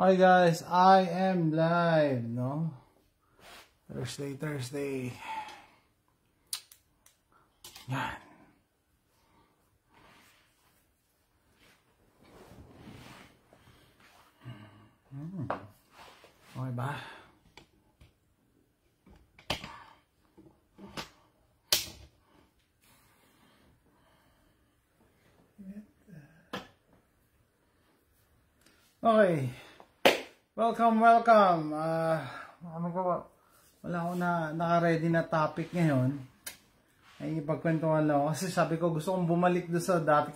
Hi guys, I am live, no? Thursday. Yan. Okay ba? Okay. Welcome. Ano ko ba? Wala ako naka-ready na topic ngayon. Ay ipagkwentuhan lang ako. Kasi sabi ko gusto kong bumalik doon sa dati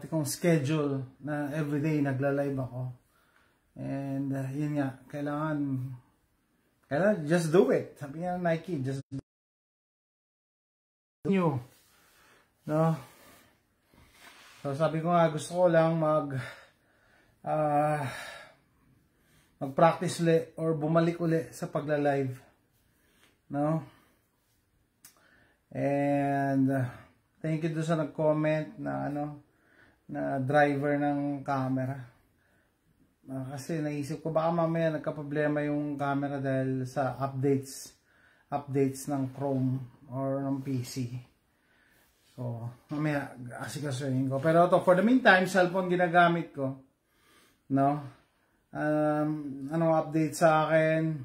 kong schedule na everyday nagla-live ako. And yun nga, kailangan just do it. Sabi nga Nike, just do it. No? So sabi ko nga gusto ko lang mag-practice ulit or bumalik ulit sa pagla-live, no? And thank you doon sa nag-comment na na driver ng camera. Kasi naisip ko baka mamaya nagka-problema yung camera dahil sa updates ng Chrome or ng PC. So mamaya asikasuhin ko. Pero to, for the meantime, cellphone ginagamit ko. No? Anong update sa akin?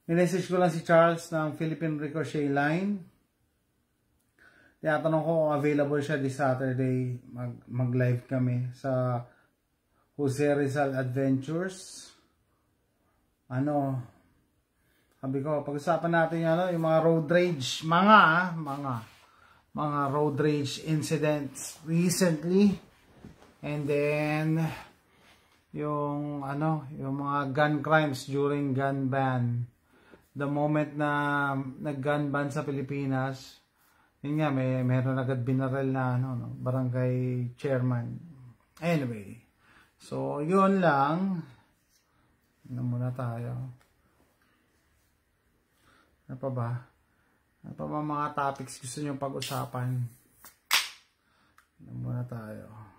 Minessage ko lang si Charles ng Philippine Ricochet line. Tinatanong ko kung available siya this Saturday. Mag-live kami sa Jose Rizal Adventures. Sabi ko, pag-usapan natin yung mga road rage, mga road rage incidents recently. And then yung mga gun crimes during gun ban. The moment na nag-gun ban sa Pilipinas, yun nga, meron agad binaril na barangay chairman. Anyway, so yun lang. Muna tayo. Ano pa ba? Ano pa ba mga topics gusto nyo pag-usapan? Muna tayo.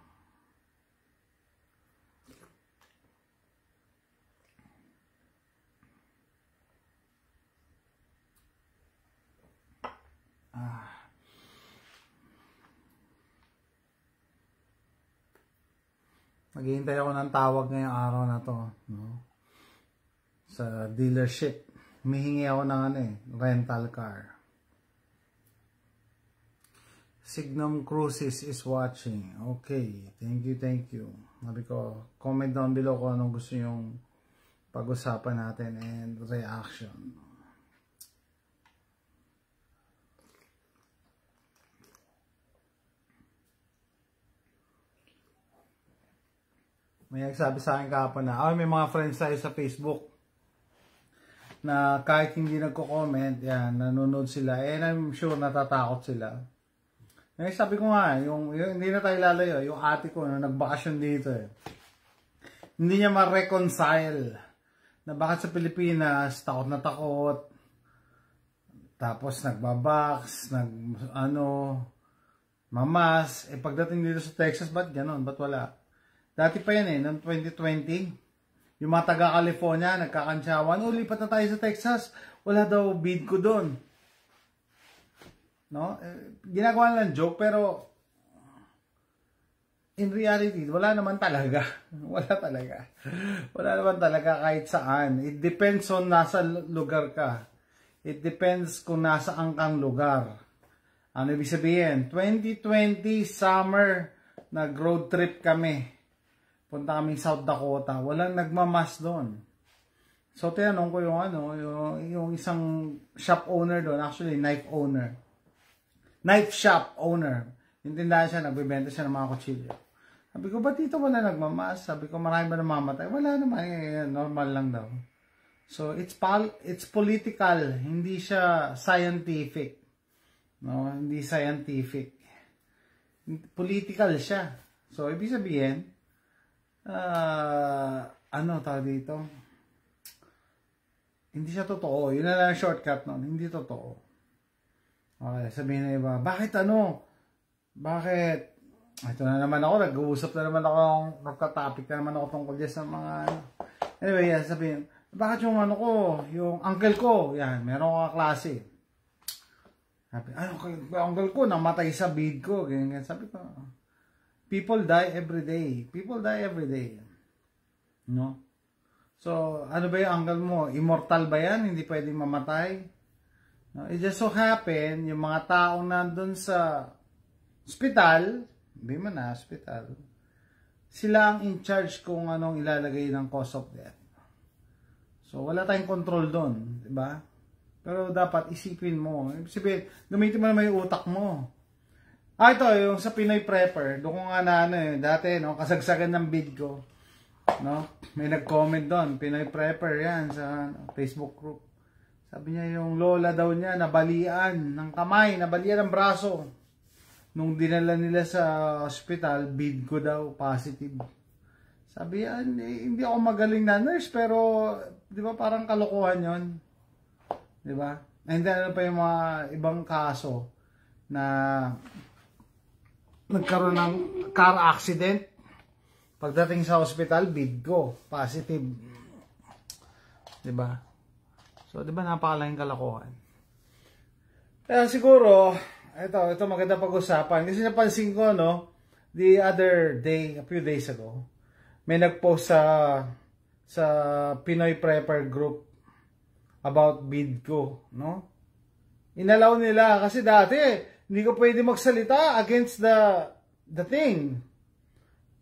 Maghihintay ako ng tawag ngayong araw na to, no? Sa dealership. Humihingi ako ng rental car. Signum Cruises is watching. Okay, thank you. Sabi ko, comment down below kung anong gusto yung pag-usapan natin and reaction. May nagsabi sa akin kahapon na, may mga friends tayo sa Facebook na kahit hindi nagko-comment, yan, nanonood sila. And I'm sure natatakot sila. Sabi ko nga, yung hindi na tayo lalayo, yung ate ko na nagbakasyon dito hindi niya ma-reconcile na bakit sa Pilipinas, takot na takot. Tapos nagbabox, mamas. Pagdating dito sa Texas, ba't ganon? Ba't wala? Dati pa yan noong 2020. Yung mga taga-California, nagkakansyawan, lipat na tayo sa Texas. Wala daw bid ko doon. No? Ginagawa lang joke, pero in reality, wala naman talaga. Wala naman talaga kahit saan. It depends on nasa lugar ka. It depends kung nasaan kang lugar. Ano ibig sabihin? 2020 summer, nag-road trip kami. Punta kami South Dakota. Walang nagmamas doon. So, tinanong ko yung isang shop owner doon. Actually, knife shop owner. Yung tindahan siya, nagbibenta siya ng mga kutsilyo. Sabi ko, ba't dito wala nagmamas? Sabi ko, marami ba namamatay? Wala naman. Normal lang daw. So, it's political. Hindi siya scientific. No? Hindi scientific. Political siya. So, ibig sabihin, tawag dito? Hindi siya totoo. Yun na lang shortcut nun. Hindi totoo. Okay, sabihin na iba, bakit ito na naman ako, nag-uusap na naman ako, nagka-topic na naman ako tungkol dyan sa mga, anyway, yan, sabihin, bakit yung ano ko, yung uncle ko, yan, meron akong klase. Sabi, uncle ko, namatay sa bid ko, ganyan, sabi ko, people die every day. People die every day. No? So, ano ba yung uncle mo? Immortal ba yan? Hindi pwedeng mamatay? No? It just so happen, yung mga taong nandun sa hospital, hindi man na hospital, sila ang in charge kung anong ilalagay ng cause of death. So, wala tayong control doon, di ba? Pero dapat isipin mo. Sabihin, gamitin mo naman yung utak mo. Ito, yung sa Pinoy Prepper, doon ko nga na dati, no, kasagsagan ng bid ko. No? May nag-comment doon, Pinoy Prepper, yan, sa Facebook group. Sabi niya, yung lola daw niya, nabalian ng kamay, nabalian ng braso. Nung dinala nila sa hospital, bid ko daw, positive. Sabi yan, hindi ako magaling na nurse, pero, di ba, parang kalokohan yon, di ba? And then, ano pa yung mga ibang kaso na nagkaroon ng car accident, pagdating sa hospital, bid ko, positive. Di ba? So, di ba, napakalaking kalokohan. Kaya siguro, ito maganda pag-usapan. Kasi napansin ko, no, the other day, a few days ago, may nag-post sa Pinoy Prepper group about bid ko, no? Inalaw nila kasi dati, hindi ka pwede magsalita against the thing.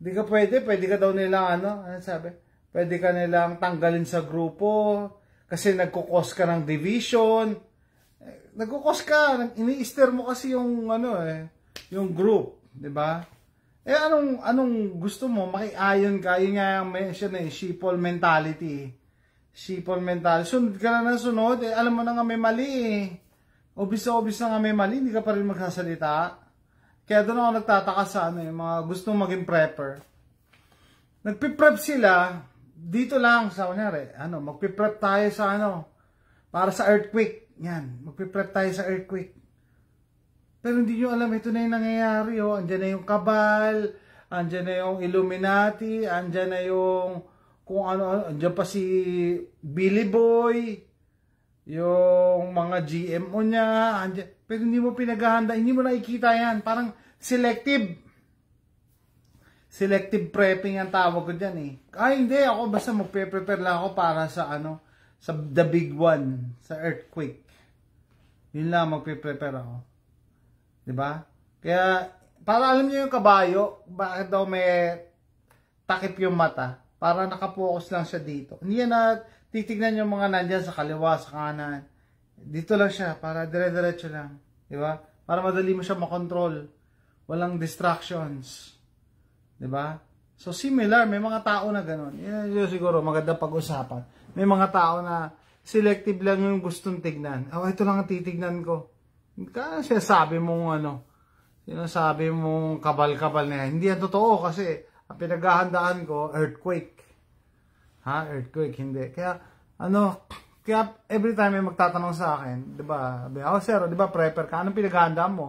Hindi ka pwede ka daw nilang ano sabi? Pwede ka nilang tanggalin sa grupo kasi nagkukos ka ng division. Nagkukos ka, ini-stir mo kasi yung yung group, 'di ba? Anong gusto mo? Makiayon ka, yun nga yung mention sheeple mentality. Sheeple mentality. Sunod ka na ng sunod, alam mo na nga may mali Obvious na nga may mali, hindi ka pa rin magsasalita. Kaya doon ako nagtataka sa yung mga gustong maging prepper. Nagpiprep sila, dito lang sa kunyari, magpiprep tayo sa para sa earthquake. Yan, magpiprep tayo sa earthquake. Pero hindi nyo alam, ito na yung nangyayari. Andyan na yung kabal, andyan na yung Illuminati, andyan na yung kung andyan pa si Billy Boy, yung mga GMO niya, andyan. Pero hindi mo pinaghahanda, hindi mo nakikita yan. Parang selective prepping ang tawag ko dyan hindi, ako basta magpe-prepare lang ako para sa sa the big one, sa earthquake. Yun lang, magpe-prepare ako. Diba? Kaya, para alam niyo yung kabayo, bakit daw may takip yung mata, para nakapokus lang siya dito. Hindi yan na titignan yung mga nandyan sa kaliwa, sa kanan. Dito lang siya, para dire-diretso lang. Diba? Para madali mo siya makontrol. Walang distractions. Diba? So, similar, may mga tao na ganun. Yan siguro, maganda pag-usapan. May mga tao na selective lang yung gustong tignan. Ito lang ang titignan ko. Kasi sabi mong sinasabi mong kabal-kabal na yan. Hindi yan totoo kasi ang pinaghahandaan ko, earthquake. Earthquake, hindi. Kaya, kaya every time may magtatanong sa akin, di ba, sir, di ba prepper ka? Anong pinaghahandaan mo?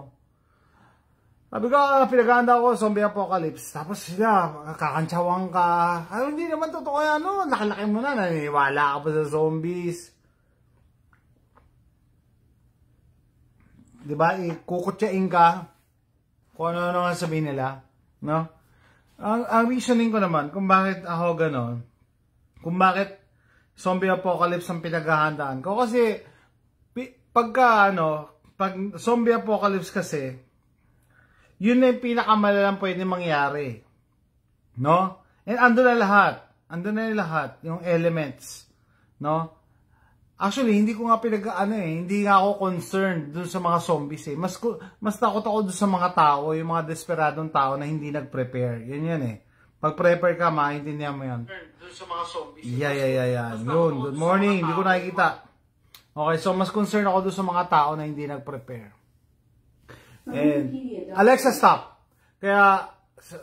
Sabi ko, pinaghahandaan ko, zombie apocalypse. Tapos sila, kakantsawang ka. Hindi naman totoo yan, laki-laki mo na, naniniwala ka pa sa zombies. Diba, kukutsain ka kung ano nga sabihin nila, no? Ang reasoning ko naman kung bakit ako ganon, kung bakit zombie apocalypse ang pinaghahandaan ko, kasi pag zombie apocalypse kasi, yun na yung pinakamalalang pwede mangyari, no? And andun na lahat, yung elements, no? Actually, hindi ko nga hindi nga ako concerned dun sa mga zombies Mas takot ako dun sa mga tao, yung mga desperadong tao na hindi nag-prepare. Yan Pag prepare ka, maintindihan mo yan. Dun sa mga zombies Yeah. Yun, good morning, hindi ko nakikita. Okay, so mas concerned ako dun sa mga tao na hindi nag-prepare. And, Alexa, stop! Kaya,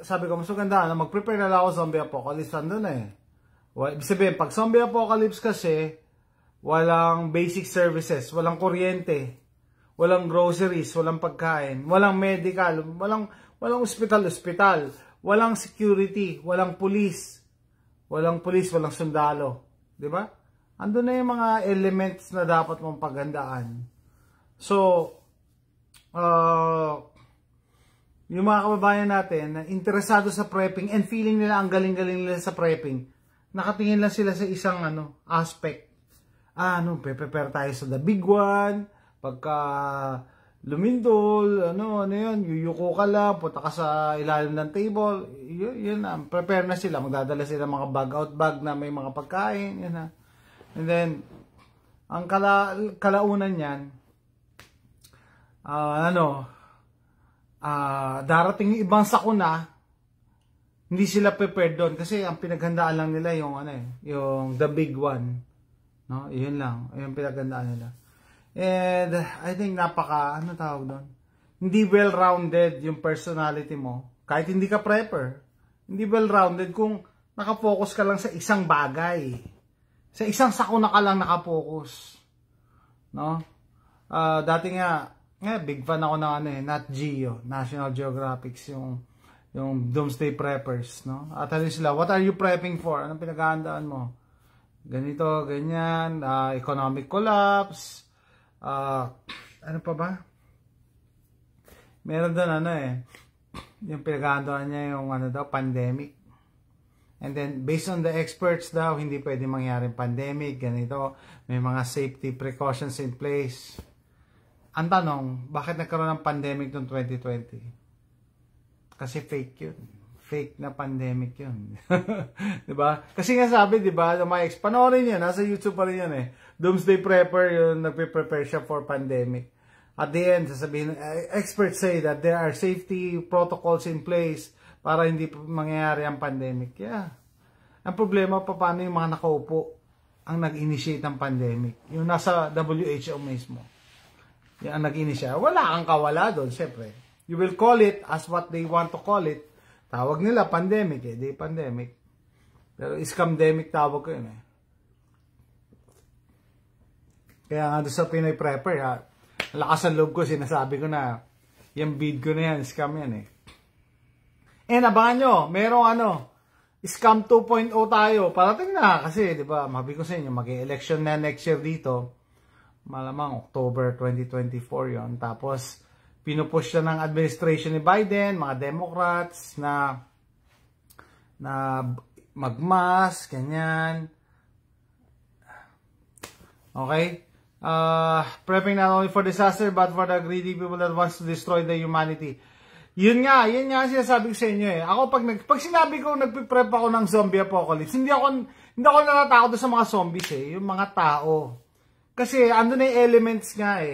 sabi ko, mas maganda mag-prepare na lang ako zombie apocalypse. Andun Ibig sabihin, pag zombie apocalypse kasi, walang basic services, walang kuryente, walang groceries, walang pagkain, walang medical, walang ospital, walang security, walang police, walang sundalo, 'di ba? Ando na yung mga elements na dapat mong paghandaan. So, yung mga kababayan natin na interesado sa prepping and feeling nila ang galing-galing nila sa prepping, nakatingin lang sila sa isang aspect. Prepare tayo sa the big one, pagka lumindol, yun, yuyuko ka lang, punta ka sa ilalim ng table, yun na, prepare na sila, magdadala sila mga bag-out bag na may mga pagkain, yun na. And then, ang kalaunan yan, darating yung ibang sakuna, hindi sila prepared doon kasi ang pinaghandaan lang nila yung yung the big one, no? Yun lang, yung pinaghandaan nila. And I think tawag doon? Hindi well-rounded yung personality mo. Kahit hindi ka prepper, hindi well-rounded kung nakafocus ka lang sa isang bagay. Sa isang sakuna ka lang nakafocus, no? Dati nga, big fan ako ng Nat Geo, National Geographic, yung Doomsday Preppers, no? At sila, what are you prepping for? Anong pinaghahandaan mo? Ganito, ganyan, economic collapse, ano pa ba? Meron doon yung pinaghahandaan niya yung pandemic. And then, based on the experts daw, hindi pwede mangyaring pandemic, ganito, may mga safety precautions in place. Ang tanong, bakit nagkaroon ng pandemic noong 2020? Kasi fake yun. Fake na pandemic yun. Diba? Kasi nga sabi, diba, panoorin yun, nasa YouTube pa rin yun Doomsday Prepper, yung nagpe-prepare siya for pandemic. At the end, sasabihin, experts say that there are safety protocols in place para hindi mangyayari ang pandemic. Yeah. Ang problema, paano yung mga nakaupo ang nag-initiate ng pandemic? Yung nasa WHO mismo. Yung ang nag-initiate. Wala kang kawala doon, syempre. You will call it as what they want to call it. Tawag nila pandemic, di pandemic. Pero scamdemic tawag ko yun Kaya nga doon sa Pinoy Prepper, lakas ang loob ko, sinasabi ko na, yung bid ko na yan, scam yan And abangan nyo, merong scam 2.0 tayo. Parating na kasi, di ba, mabi ko sa inyo, mag-election na next year dito. Malamang October 2024 yon. Tapos, pinupush na ng administration ni Biden, mga Democrats, na magmas, ganyan. Okay? Prepping not only for disaster, but for the greedy people that wants to destroy the humanity. Yun nga sinasabi ko sa inyo Ako pag sinabi ko nagpe-prep ako ng zombie apocalypse, hindi ako natatakot sa mga zombies yung mga tao. Kasi andun na yung elements nga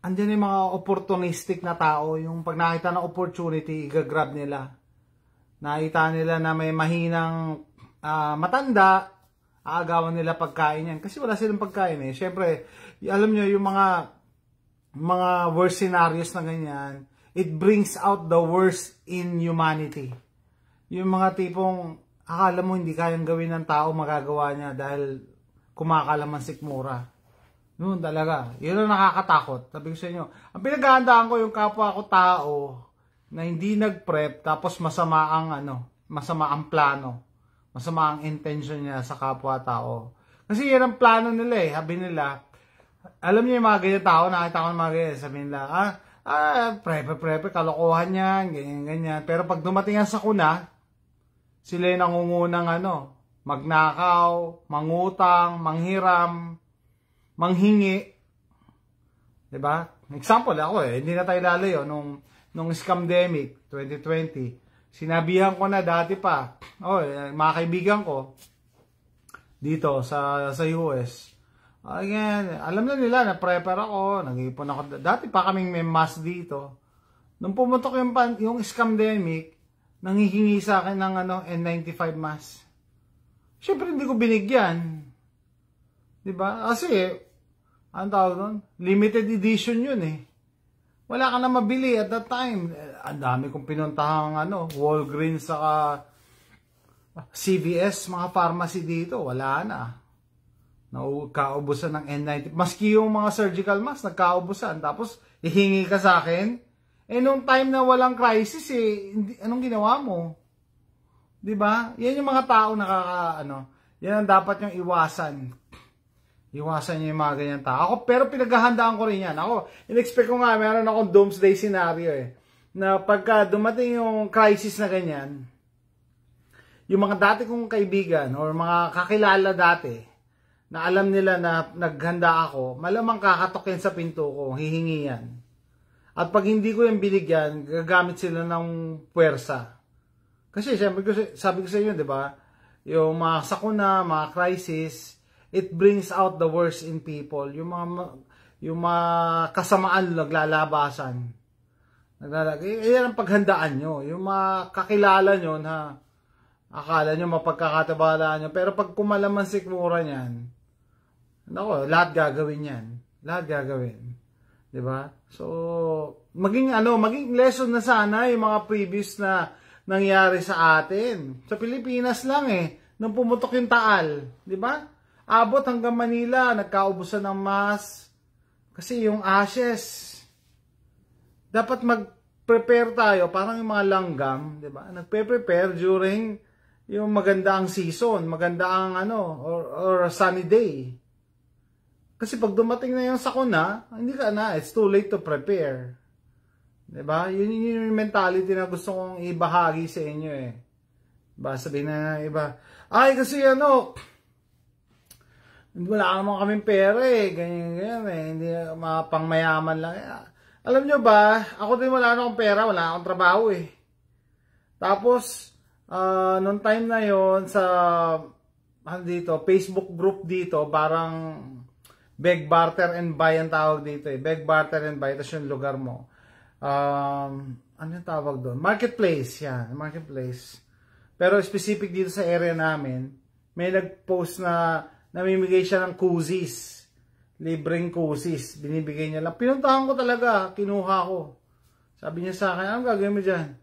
andun yung mga opportunistic na tao, yung pag nakita ng opportunity, i-grab nila. Nakita nila na may mahinang matanda, aagawan nila pagkain yan. Kasi wala silang pagkain Siyempre, alam nyo, yung mga worst scenarios na ganyan, it brings out the worst in humanity. Yung mga tipong, akala mo hindi kayang gawin ng tao, magagawa niya dahil kumakalaman sikmura. Noon talaga. Yun ang nakakatakot. Sabi ko sa inyo, ang pinaghahandaan ko yung kapwa ko tao na hindi nag-prep tapos masama ang plano. Masama ang intention niya sa kapwa tao. Kasi yan ang plano nila Sabi nila, alam niyo yung mga ganyan tao, nakita ko ng mga ganyan, sabi nila, prepper, kalokohan yan, ganyan. Pero pag dumating yan sa kuna, sila yung nangungunang magnakaw, mangutang, manghiram, manghingi. Diba? Example, ako hindi na tayo lalayo nung scamdemic 2020. Sinabihan ko na dati pa, mga kaibigan ko dito sa US. Again, alam na nila na prepper ako, nag-iipon ako. Dati pa kaming may mask dito. Nung pumutok yung scamdemic, nanghihingi sa akin ng N95 mask. Siyempre hindi ko binigyan. Diba? Kasi, ang tawag doon? Limited edition yun Wala ka na mabili at that time. Ang dami kong pinuntahang Walgreens saka CVS, mga pharmacy dito. Wala na. Nagkaubusan ng N90. Maski yung mga surgical mask, nagkaubusan. Tapos, hihingi ka sa akin. Nung time na walang crisis, anong ginawa mo? Diba? Yan yung mga tao yan ang dapat yung iwasan. Iwasan nyo yung mga ganyan tao. Pero pinaghahandaan ko rin yan. In-expect ko nga, meron akong doomsday scenario na pagka dumating yung crisis na ganyan, yung mga dati kong kaibigan or mga kakilala dati, na alam nila na naghanda ako, malamang kakatok yan sa pinto ko, hihingi yan. At pag hindi ko yung binigyan, gagamit sila ng puwersa. Kasi syempre, sabi ko sa inyo, di ba? Yung mga sakuna, mga crisis, it brings out the worst in people. Yung mga kasamaan naglalabasan. Yan ang paghandaan nyo. Yung mga kakilala nyo na akala nyo mapagkakatabalaan nyo. Pero pag kumalaman sikmura niyan, lahat gagawin yan. Lahat gagawin. Diba? So, maging lesson na sana yung mga previous na nangyari sa atin. Sa Pilipinas lang nung pumutok yung Taal. Diba? Abot hanggang Manila, nagkaubusan ng mask. Kasi yung ashes, dapat mag-prepare tayo, parang yung mga langgam, diba? Nagpe-prepare during yung maganda ang season, maganda ang or sunny day. Kasi pag dumating na yung sakuna, hindi ka na, it's too late to prepare. Diba? Yun yung mentality na gusto kong ibahagi sa inyo Diba? Sabihin na iba, ay kasi wala naman kaming pera ganyan hindi pangmayaman lang. Alam nyo ba, ako din wala na akong pera, wala akong trabaho Tapos, noong time na yon sa Facebook group dito, parang beg, barter, and buy ang tawag dito Beg, barter, and buy. Tapos yung lugar mo. Ano yung tawag doon? Marketplace. Yan. Marketplace. Pero specific dito sa area namin, may nag-post na namimigay siya ng kuzis. Libreng kuzis. Binibigay niya lang. Pinuntahan ko talaga. Kinuha ko. Sabi niya sa akin, anong gagawin mo dyan?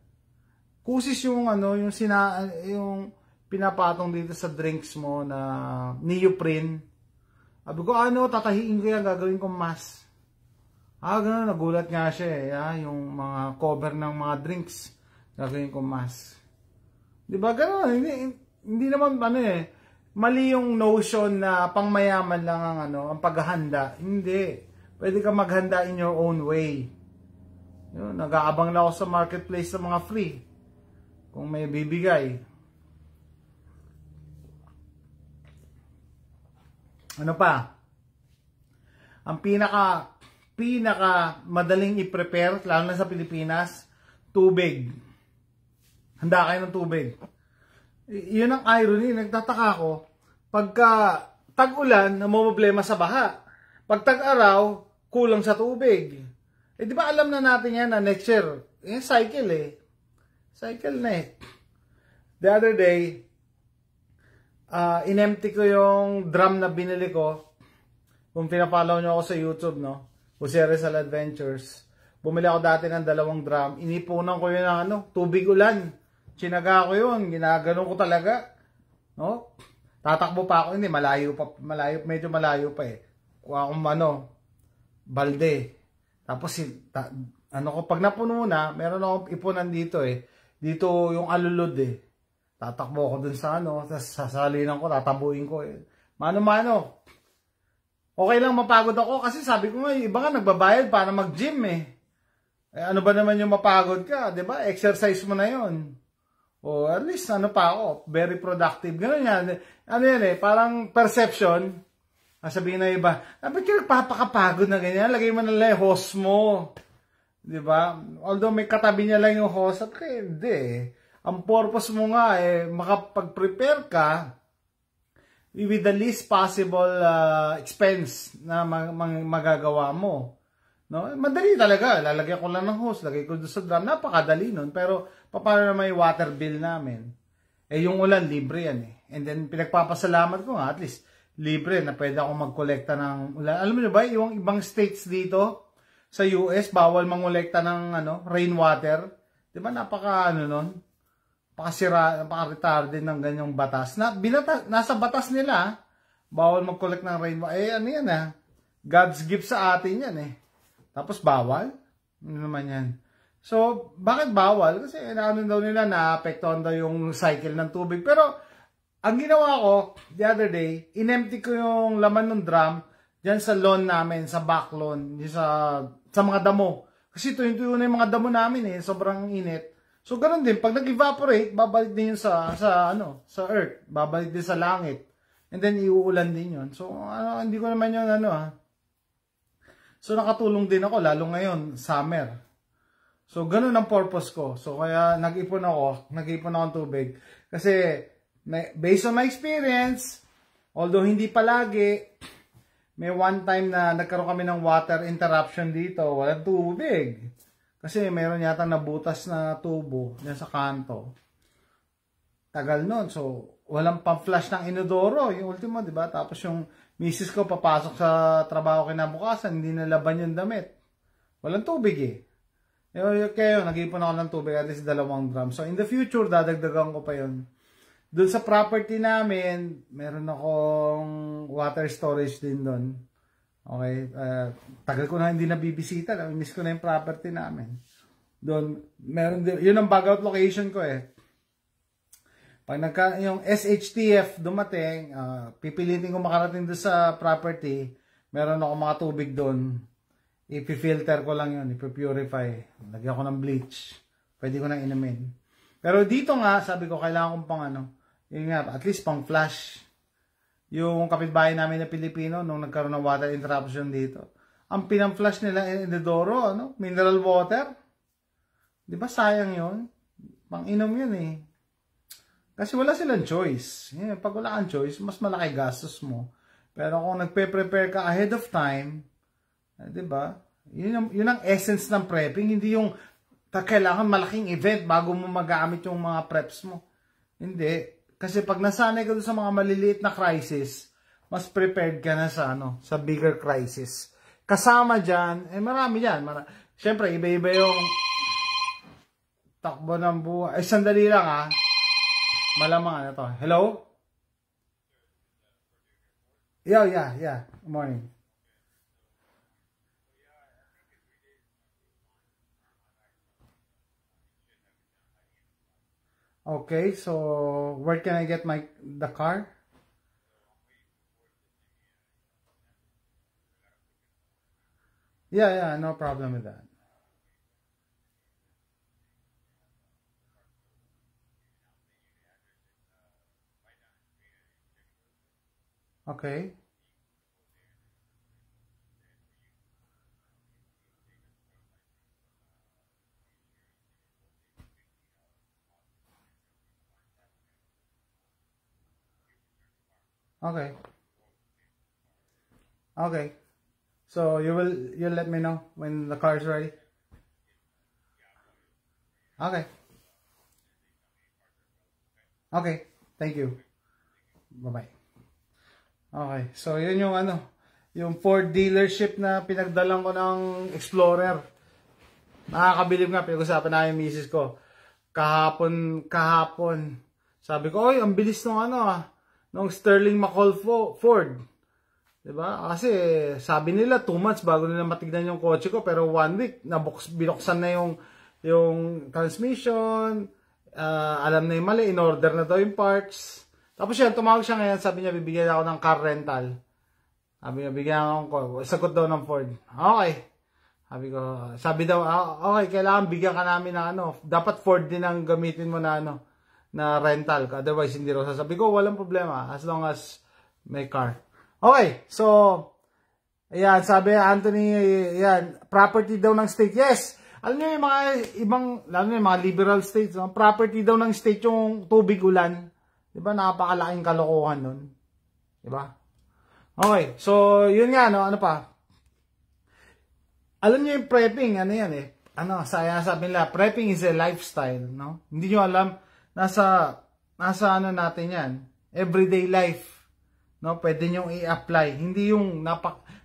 Kuzis yung yung pinapatong dito sa drinks mo na neoprene. Sabi ko, tatahiin ko yan, gagawin ko mask. Gano'n, nagulat nga siya yung mga cover ng mga drinks, gagawin ko mask. Diba, gano'n, hindi naman, mali yung notion na pangmayaman lang ang paghahanda. Hindi. Pwede ka maghanda in your own way. Yun, nag-aabang na ako sa marketplace sa mga free. Kung may bibigay. Ano pa? Ang pinaka madaling i-prepare, lalo na sa Pilipinas, tubig. Handa kayo ng tubig. Yun ang irony. Nagtataka ako, pagka tag-ulan, namumblema sa baha. Pag tag-araw, kulang sa tubig. Di ba alam na natin yan na next year, cycle Cycle na The other day, in-empty ko yung drum na binili ko. Kung pinapollow nyo ako sa YouTube, Jose Rizal Adventures. Bumili ako dati ng 2 drum. Inipunan ko yun ng tubig ulan. Chinaga ko yun. Ginaganon ko talaga. Tatakbo pa ako. Hindi, medyo malayo pa Kuha akong balde. Tapos, pag napuno na, meron akong ipunan dito Dito yung alulod Tatakbo ako dun sa tapos sasalinan ko, tatabuin ko Mano-mano. Okay lang mapagod ako kasi sabi ko nga, iba nga nagbabayad para mag-gym ano ba naman yung mapagod ka, di ba? Exercise mo na yon. O at least pa ako, very productive. Ganun yan. Parang perception. Sabihin na iba, ba't ka nagpapakapagod na ganyan? Lagay mo na lang yung host mo. Di ba? Although may katabi niya lang yung host, hindi Ang purpose mo nga makapag-prepare ka with the least possible expense na magagawa mo. Madali talaga. Lalagyan ko lang ng hose, lagay ko doon sa drum. Napakadali nun. Pero paano na may water bill namin? Yung ulan, libre yan And then pinagpapasalamat ko nga, at least libre na pwede akong magkolekta ng ulan. Alam mo ba, yung ibang states dito sa US, bawal mangolekta ng rainwater. Diba nun? Napaka-retarded ng ganyang batas. Nasa batas nila, bawal mag-collect ng rainwater. Eh, ano yan God's gift sa atin yan Tapos bawal? Ano naman yan? So, bakit bawal? Kasi ano daw nila, naapektuhan daw yung cycle ng tubig. Pero, ang ginawa ko, the other day, inempty ko yung laman ng drum dyan sa lawn namin, sa back lawn, sa mga damo. Kasi tuyo-tuyo na yung mga damo namin sobrang init. So, ganun din, pag nag-evaporate, babalik din yun sa earth. Babalik din sa langit. And then, iuulan din yun. So, hindi ko naman yun, So, nakatulong din ako, lalo ngayon, summer. So, ganun ang purpose ko. So, kaya nag-ipon ng tubig. Kasi, based on my experience, although hindi palagi, may one time na nagkaroon kami ng water interruption dito, walang tubig. Kasi mayroon yata nabutas na tubo dyan sa kanto. Tagal nun. So, walang pang-flush ng inodoro. Yung ultimo, di ba? Tapos yung misis ko papasok sa trabaho kinabukasan, hindi nalaban yung damit. Walang tubig Kaya yun, nag-ipon ako ng tubig, at least 2 drum. So, in the future, dadagdagan ko pa yun. Doon sa property namin, meron akong water storage din doon. Okay? Tagal ko na hindi nabibisita. Miss ko na yung property namin. Doon, meron din. Yun ang bug out location ko Pag yung SHTF dumating, pipilitin ko makarating doon sa property, meron ako mga tubig doon. Ipifilter ko lang yun, ipipurify. Lagyan ko ng bleach. Pwede ko nang inumin. Pero dito nga, sabi ko, kailangan kong pang yun nga, at least pang flash. Yung kapitbahay namin na Pilipino, nung nagkaroon ng water interruption dito, ang pinang-flash nila inodoro, mineral water. Di ba sayang yun? Pang-inom yun Kasi wala silang choice. Pag wala kang choice, mas malaki gastos mo. Pero kung nagpe-prepare ka ahead of time, di ba? Yun ang essence ng prepping. Hindi yung kailangan malaking event bago mo magamit yung mga preps mo. Hindi. Kasi pag nasanay ka doon sa mga maliliit na crisis, mas prepared ka na sa bigger crisis. Kasama dyan, marami dyan. Siyempre, iba-iba yung takbo ng buhay. Sandali lang Malamang to. Hello? Yeah. Good morning. Okay, so where can I get the car? Yeah, no problem with that. Okay. Okay. Okay. So you'll let me know when the car is ready? Okay. Okay. Thank you. Bye-bye. Okay. So yun yung yung Ford dealership na pinagdalan ko ng Explorer. Nakakabilib nga, pinag-usapan na yung misis ko. Kahapon. Sabi ko, oy, ang bilis ng nung Sterling McCall Ford. Diba? Kasi sabi nila 2 months bago nila matignan yung kotse ko, pero 1 week binuksan na yung transmission, alam na yung mali, in order na daw yung parts. Tapos yan, tumawag siya ngayon, sabi niya bibigyan ako ng car rental. Sabi niya bigyan ako, sagot daw ng Ford. Okay. Sabi daw, okay, kailangan bigyan ka namin ng dapat Ford din ang gamitin mo na na rental. Otherwise, hindi raw. Sabi ko, walang problema as long as may car. Okay, so, ayan, sabi Anthony, ayan, property daw ng state. Yes, alam niyo yung mga ibang, lalo yung mga liberal states, property daw ng state yung tubig ulan. Diba, napakalaking kalokohan nun. Diba? Okay, so, yun nga, ano pa? Alam niyo yung prepping, yan sabi nila, prepping is a lifestyle, no? Hindi niyo alam, nasa natin yan, everyday life, no? Pwede niyo i-apply, hindi yung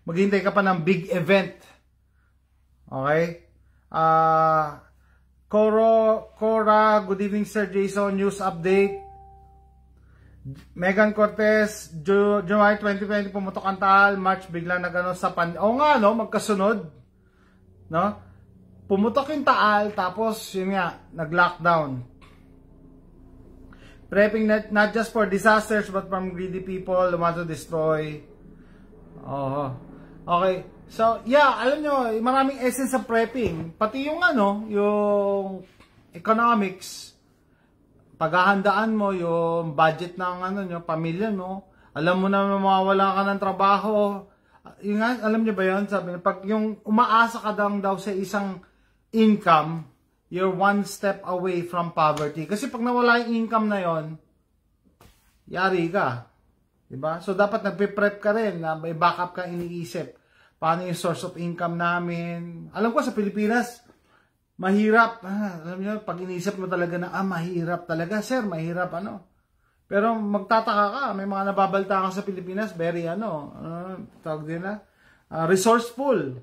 maghintay ka pa ng big event. Okay? Cora, good evening Sir Jason, news update. Megan Cortez, July 2020 pumutok ang taal, March bigla nagano sa Oo nga no, magkasunod. No? Pumutok yung taal, tapos yun nga, nag-lockdown. Prepping not just for disasters but from greedy people who want to destroy. Oh. Okay. So, yeah, alam nyo, maraming essence sa prepping. Pati yung ano, yung economics, paghahandaan mo yung budget ng ano nyo, pamilya no. Alam mo na mawawala ka ng trabaho. Yung, alam nyo ba yun? Sabi, pag yung umaasa ka daw sa isang income, you're one step away from poverty. Kasi pag nawala yung income na yon, yari ka. Diba? So, dapat nagpe-prep ka rin, na may backup ka iniisip. Paano yung source of income namin? Alam ko sa Pilipinas, mahirap. Alam nyo, pag iniisip mo talaga na, mahirap talaga, sir, mahirap, ano. Pero magtataka ka, may mga nababalta ka sa Pilipinas, very, tawag din na, resourceful.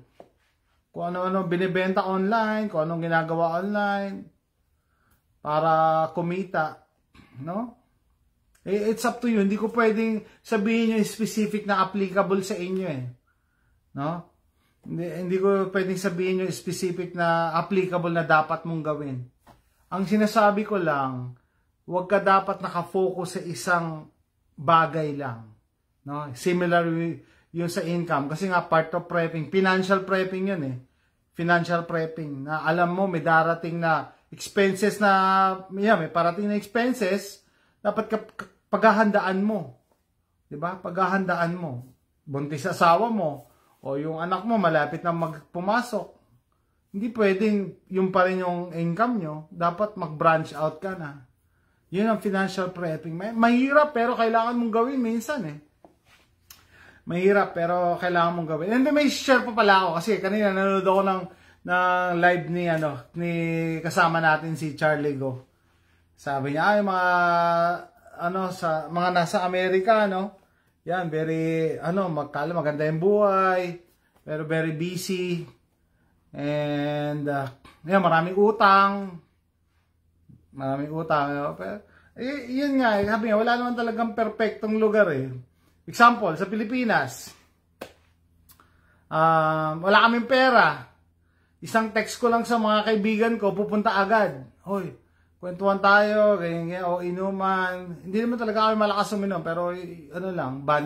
Kung ano-ano binibenta online, kung anong ginagawa online, para kumita, no? It's up to you. Hindi ko pwedeng sabihin yung specific na applicable sa inyo eh. No? Hindi ko pwedeng sabihin yung specific na applicable na dapat mong gawin. Ang sinasabi ko lang, huwag ka dapat nakafocus sa isang bagay lang. No? Similar yung sa income. Kasi nga part of prepping, financial prepping yun eh. Financial prepping. Na alam mo, may darating na expenses na, may parating na expenses, dapat paghahandaan mo. Diba? Paghahandaan mo. Buntis asawa mo, o yung anak mo malapit na magpumasok. Hindi pwedeng yung pa rin yung income nyo. Dapat mag-branch out ka na. Yun ang financial prepping. Mahirap pero kailangan mong gawin minsan eh. Mahirap pero kailangan mong gawin. And may share pa pala ako kasi kanina nanonood ako ng live ni kasama natin si Charlie Go. Sabi niya, ay mga sa mga nasa Amerika, yan, very maganda yung buhay, pero very busy. And yan, maraming utang. Pero yun nga, sabi niya, wala naman talagang perfectong lugar eh. Example, sa Pilipinas, wala kaming pera. Isang text ko lang sa mga kaibigan ko, pupunta agad. Hoy, kwentuhan tayo, ganyan, o inuman. Hindi naman talaga kami malakas uminom, pero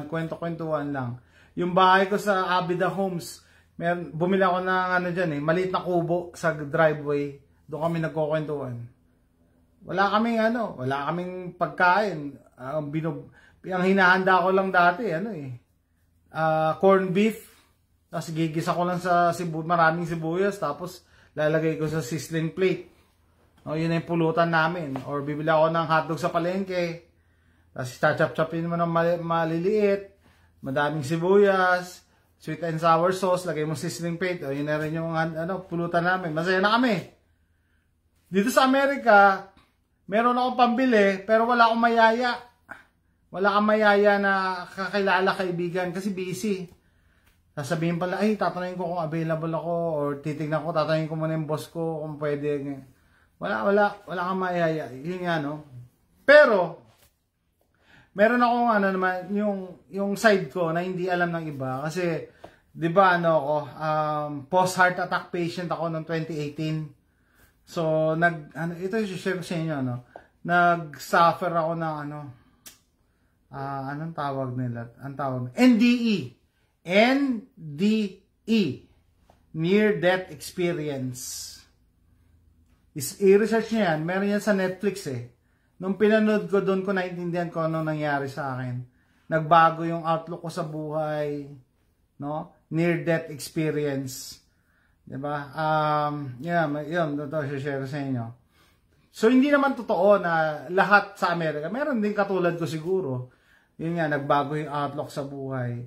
kwento-kwentuhan lang. Yung bahay ko sa Abida Homes, bumili ako ng maliit na kubo sa driveway. Doon kami nagkukwentuhan. Wala kaming pagkain. Ang hinahanda ko lang dati, corn beef. Tapos gigisa ko lang sa maraming sibuyas, tapos lalagay ko sa sizzling plate. Yun na yung pulutan namin. Or bibili ako ng hotdog sa palengke. Tapos chachap-chapin mo ng maliliit. Madaming sibuyas. Sweet and sour sauce. Lagay mo sizzling plate. Yun na rin yung pulutan namin. Masaya na kami. Dito sa Amerika, meron akong pambili, pero wala akong mayaya. Wala kang mayaya na kakilala kaibigan kasi busy. Sasabihin pala, tatanungin ko kung available ako. Or titignan ko, tatanungin ko muna yung boss ko kung pwede. Wala kang mayaya. Yun nga, Pero, meron akong naman, yung side ko na hindi alam ng iba. Kasi, di ba, post-heart attack patient ako noong 2018. So, ito yung share ko sa inyo, nag-suffer ako ng, anong tawag nila? Ang tawag, NDE. NDE. Near Death Experience. I-research niya yan. Meron yan sa Netflix eh. Nung pinanood ko, doon ko naintindihan ko ano nangyari sa akin. Nagbago yung outlook ko sa buhay. Near-death experience. Diba? Yun. Ito, share sa inyo. So, hindi naman totoo na lahat sa Amerika. Meron din katulad ko siguro. Yun nga, nagbago yung outlook sa buhay.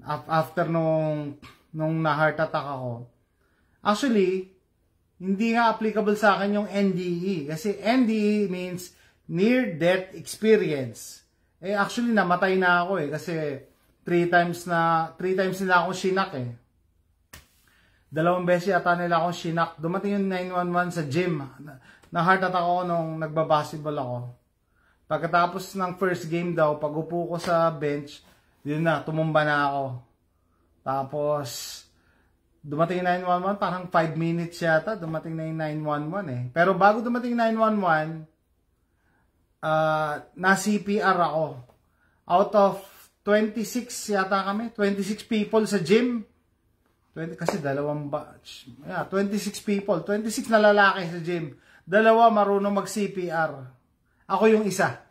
After nung na-heart attack ako. Actually, hindi nga applicable sa akin yung NDE. Kasi NDE means near-death experience. Actually, namatay na ako eh. Kasi 3 times nila akong shinak eh. 2 beses yata nila akong shinak. Dumating yung 911 sa gym. Na-heart attack ako nung nagbabasketball ako. Pagkatapos ng first game daw, pag upo ko sa bench, yun na, tumumba na ako. Tapos, dumating yung 911, parang 5 minutes yata, dumating na yung 911 eh. Pero bago dumating yung 911, na-CPR ako. Out of 26 yata kami, 26 people sa gym. 20, kasi dalawang batch. Yeah, 26 people, 26 na lalaki sa gym. Dalawa marunong mag-CPR. Ako yung isa.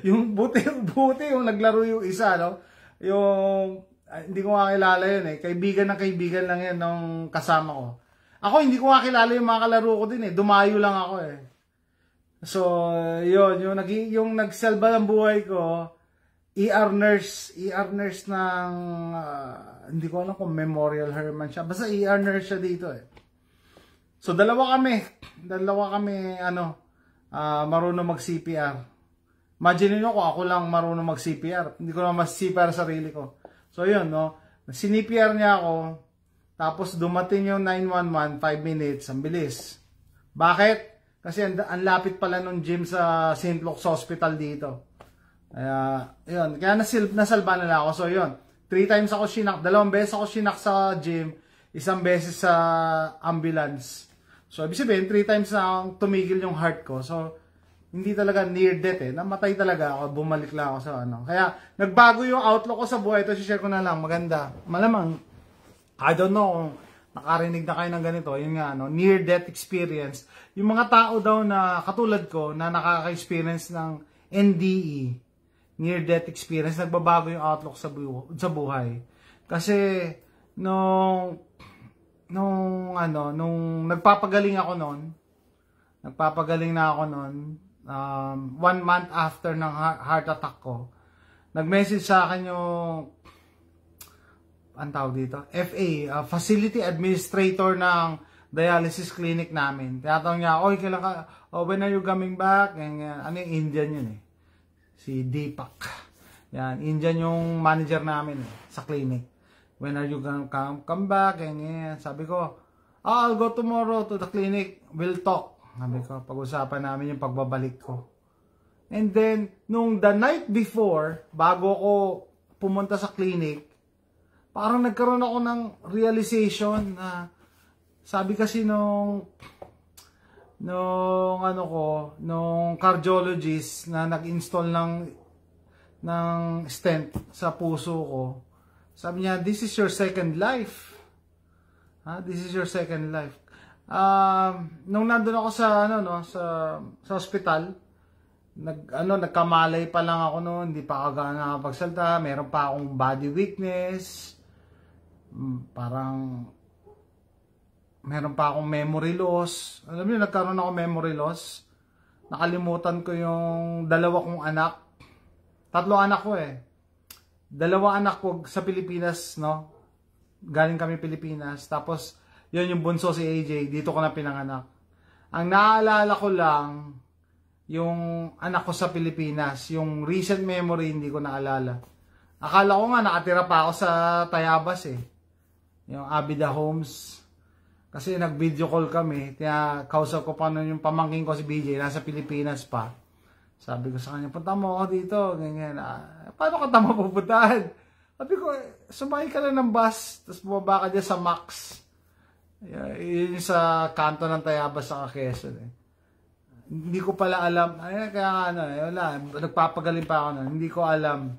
Yung buti yung naglaro yung isa, no? Yung hindi ko makilala yun eh. Kaibigan ng kaibigan lang yan nung kasama ko. Ako hindi ko makilala yung mga kalaro ko din eh. Dumayo lang ako eh. So, yun, yung nagsalba ng buhay ko, ER nurse ng hindi ko alam kung Memorial Hermann siya. Basta ER nurse siya dito eh. So, dalawa kami marunong mag-CPR. Imagine nyo kung ako lang marunong mag-CPR. Hindi ko na mas-CPR sarili ko. So, yun, no? Sinipr niya ako, tapos dumating yung 911, 5 minutes, ang bilis. Bakit? Kasi ang lapit pala nung gym sa St. Luke's Hospital dito. Yun. Kaya nasalba nila ako. So, yun. 3 times ako shinak. 2 beses ako shinak sa gym. 1 beses sa ambulance. So, ibig sabihin, 3 times na tumigil yung heart ko. So, hindi talaga near death eh. Namatay talaga ako. Bumalik lang ako sa ano. Kaya, nagbago yung outlook ko sa buhay. Ito, share ko na lang. Maganda. Malamang, I don't know kung nakarinig na kayo ng ganito. Yun nga, near death experience. Yung mga tao daw na katulad ko, na nakaka-experience ng NDE, near death experience, nagbabago yung outlook sa buhay. Kasi, nung nagpapagaling ako noon, na ako noon, 1 month after ng heart attack ko, nag-message sa akin yung, ang tawag dito, FA, Facility Administrator ng dialysis clinic namin. Tinatanong niya, oy, kailan ka, when are you coming back? Ano yung Indian yun eh. Si Deepak. Yan, Indian yung manager namin sa clinic. When are you gonna come back? Sabi ko, I'll go tomorrow to the clinic. We'll talk. Sabi ko, pag-usapan namin yung pagbabalik ko. And then, nung the night before, bago ako pumunta sa clinic, parang nagkaroon ako ng realization na sabi kasi nung cardiologist na nag-install ng stent sa puso ko, sabi niya, this is your second life. This is your second life. Nung nandun ako sa sa hospital, nagkamalay pa lang ako noon, hindi pa ako nakapagsalta, meron pa akong body weakness. Parang meron pa akong memory loss. Alam niyo, nagkaroon ako memory loss. Nakalimutan ko yung 2 kong anak. 3 anak ko eh. 2 anak ko sa Pilipinas, no? Galing kami Pilipinas. Tapos, yun yung bunso si AJ. Dito ko na pinanganak. Ang naaalala ko lang, yung anak ko sa Pilipinas. Yung recent memory, hindi ko naalala. Akala ko nga, nakatira pa ako sa Tayabas eh. Yung Abida Homes. Kasi nag-video call kami. Kaya kausap ko pa nun yung pamangking ko si BJ. Nasa Pilipinas pa. Sabi ko sa kanya, punta mo ako dito. Ganyan. Paano ka tama pupuntahan? Sabi ko, sumakay ka lang ng bus. Tapos bumaba ka dyan sa Max. Yun sa kanto ng Tayabas sa Quezon eh. Hindi ko pala alam. Kaya wala. Nagpapagaling pa ako nun. Hindi ko alam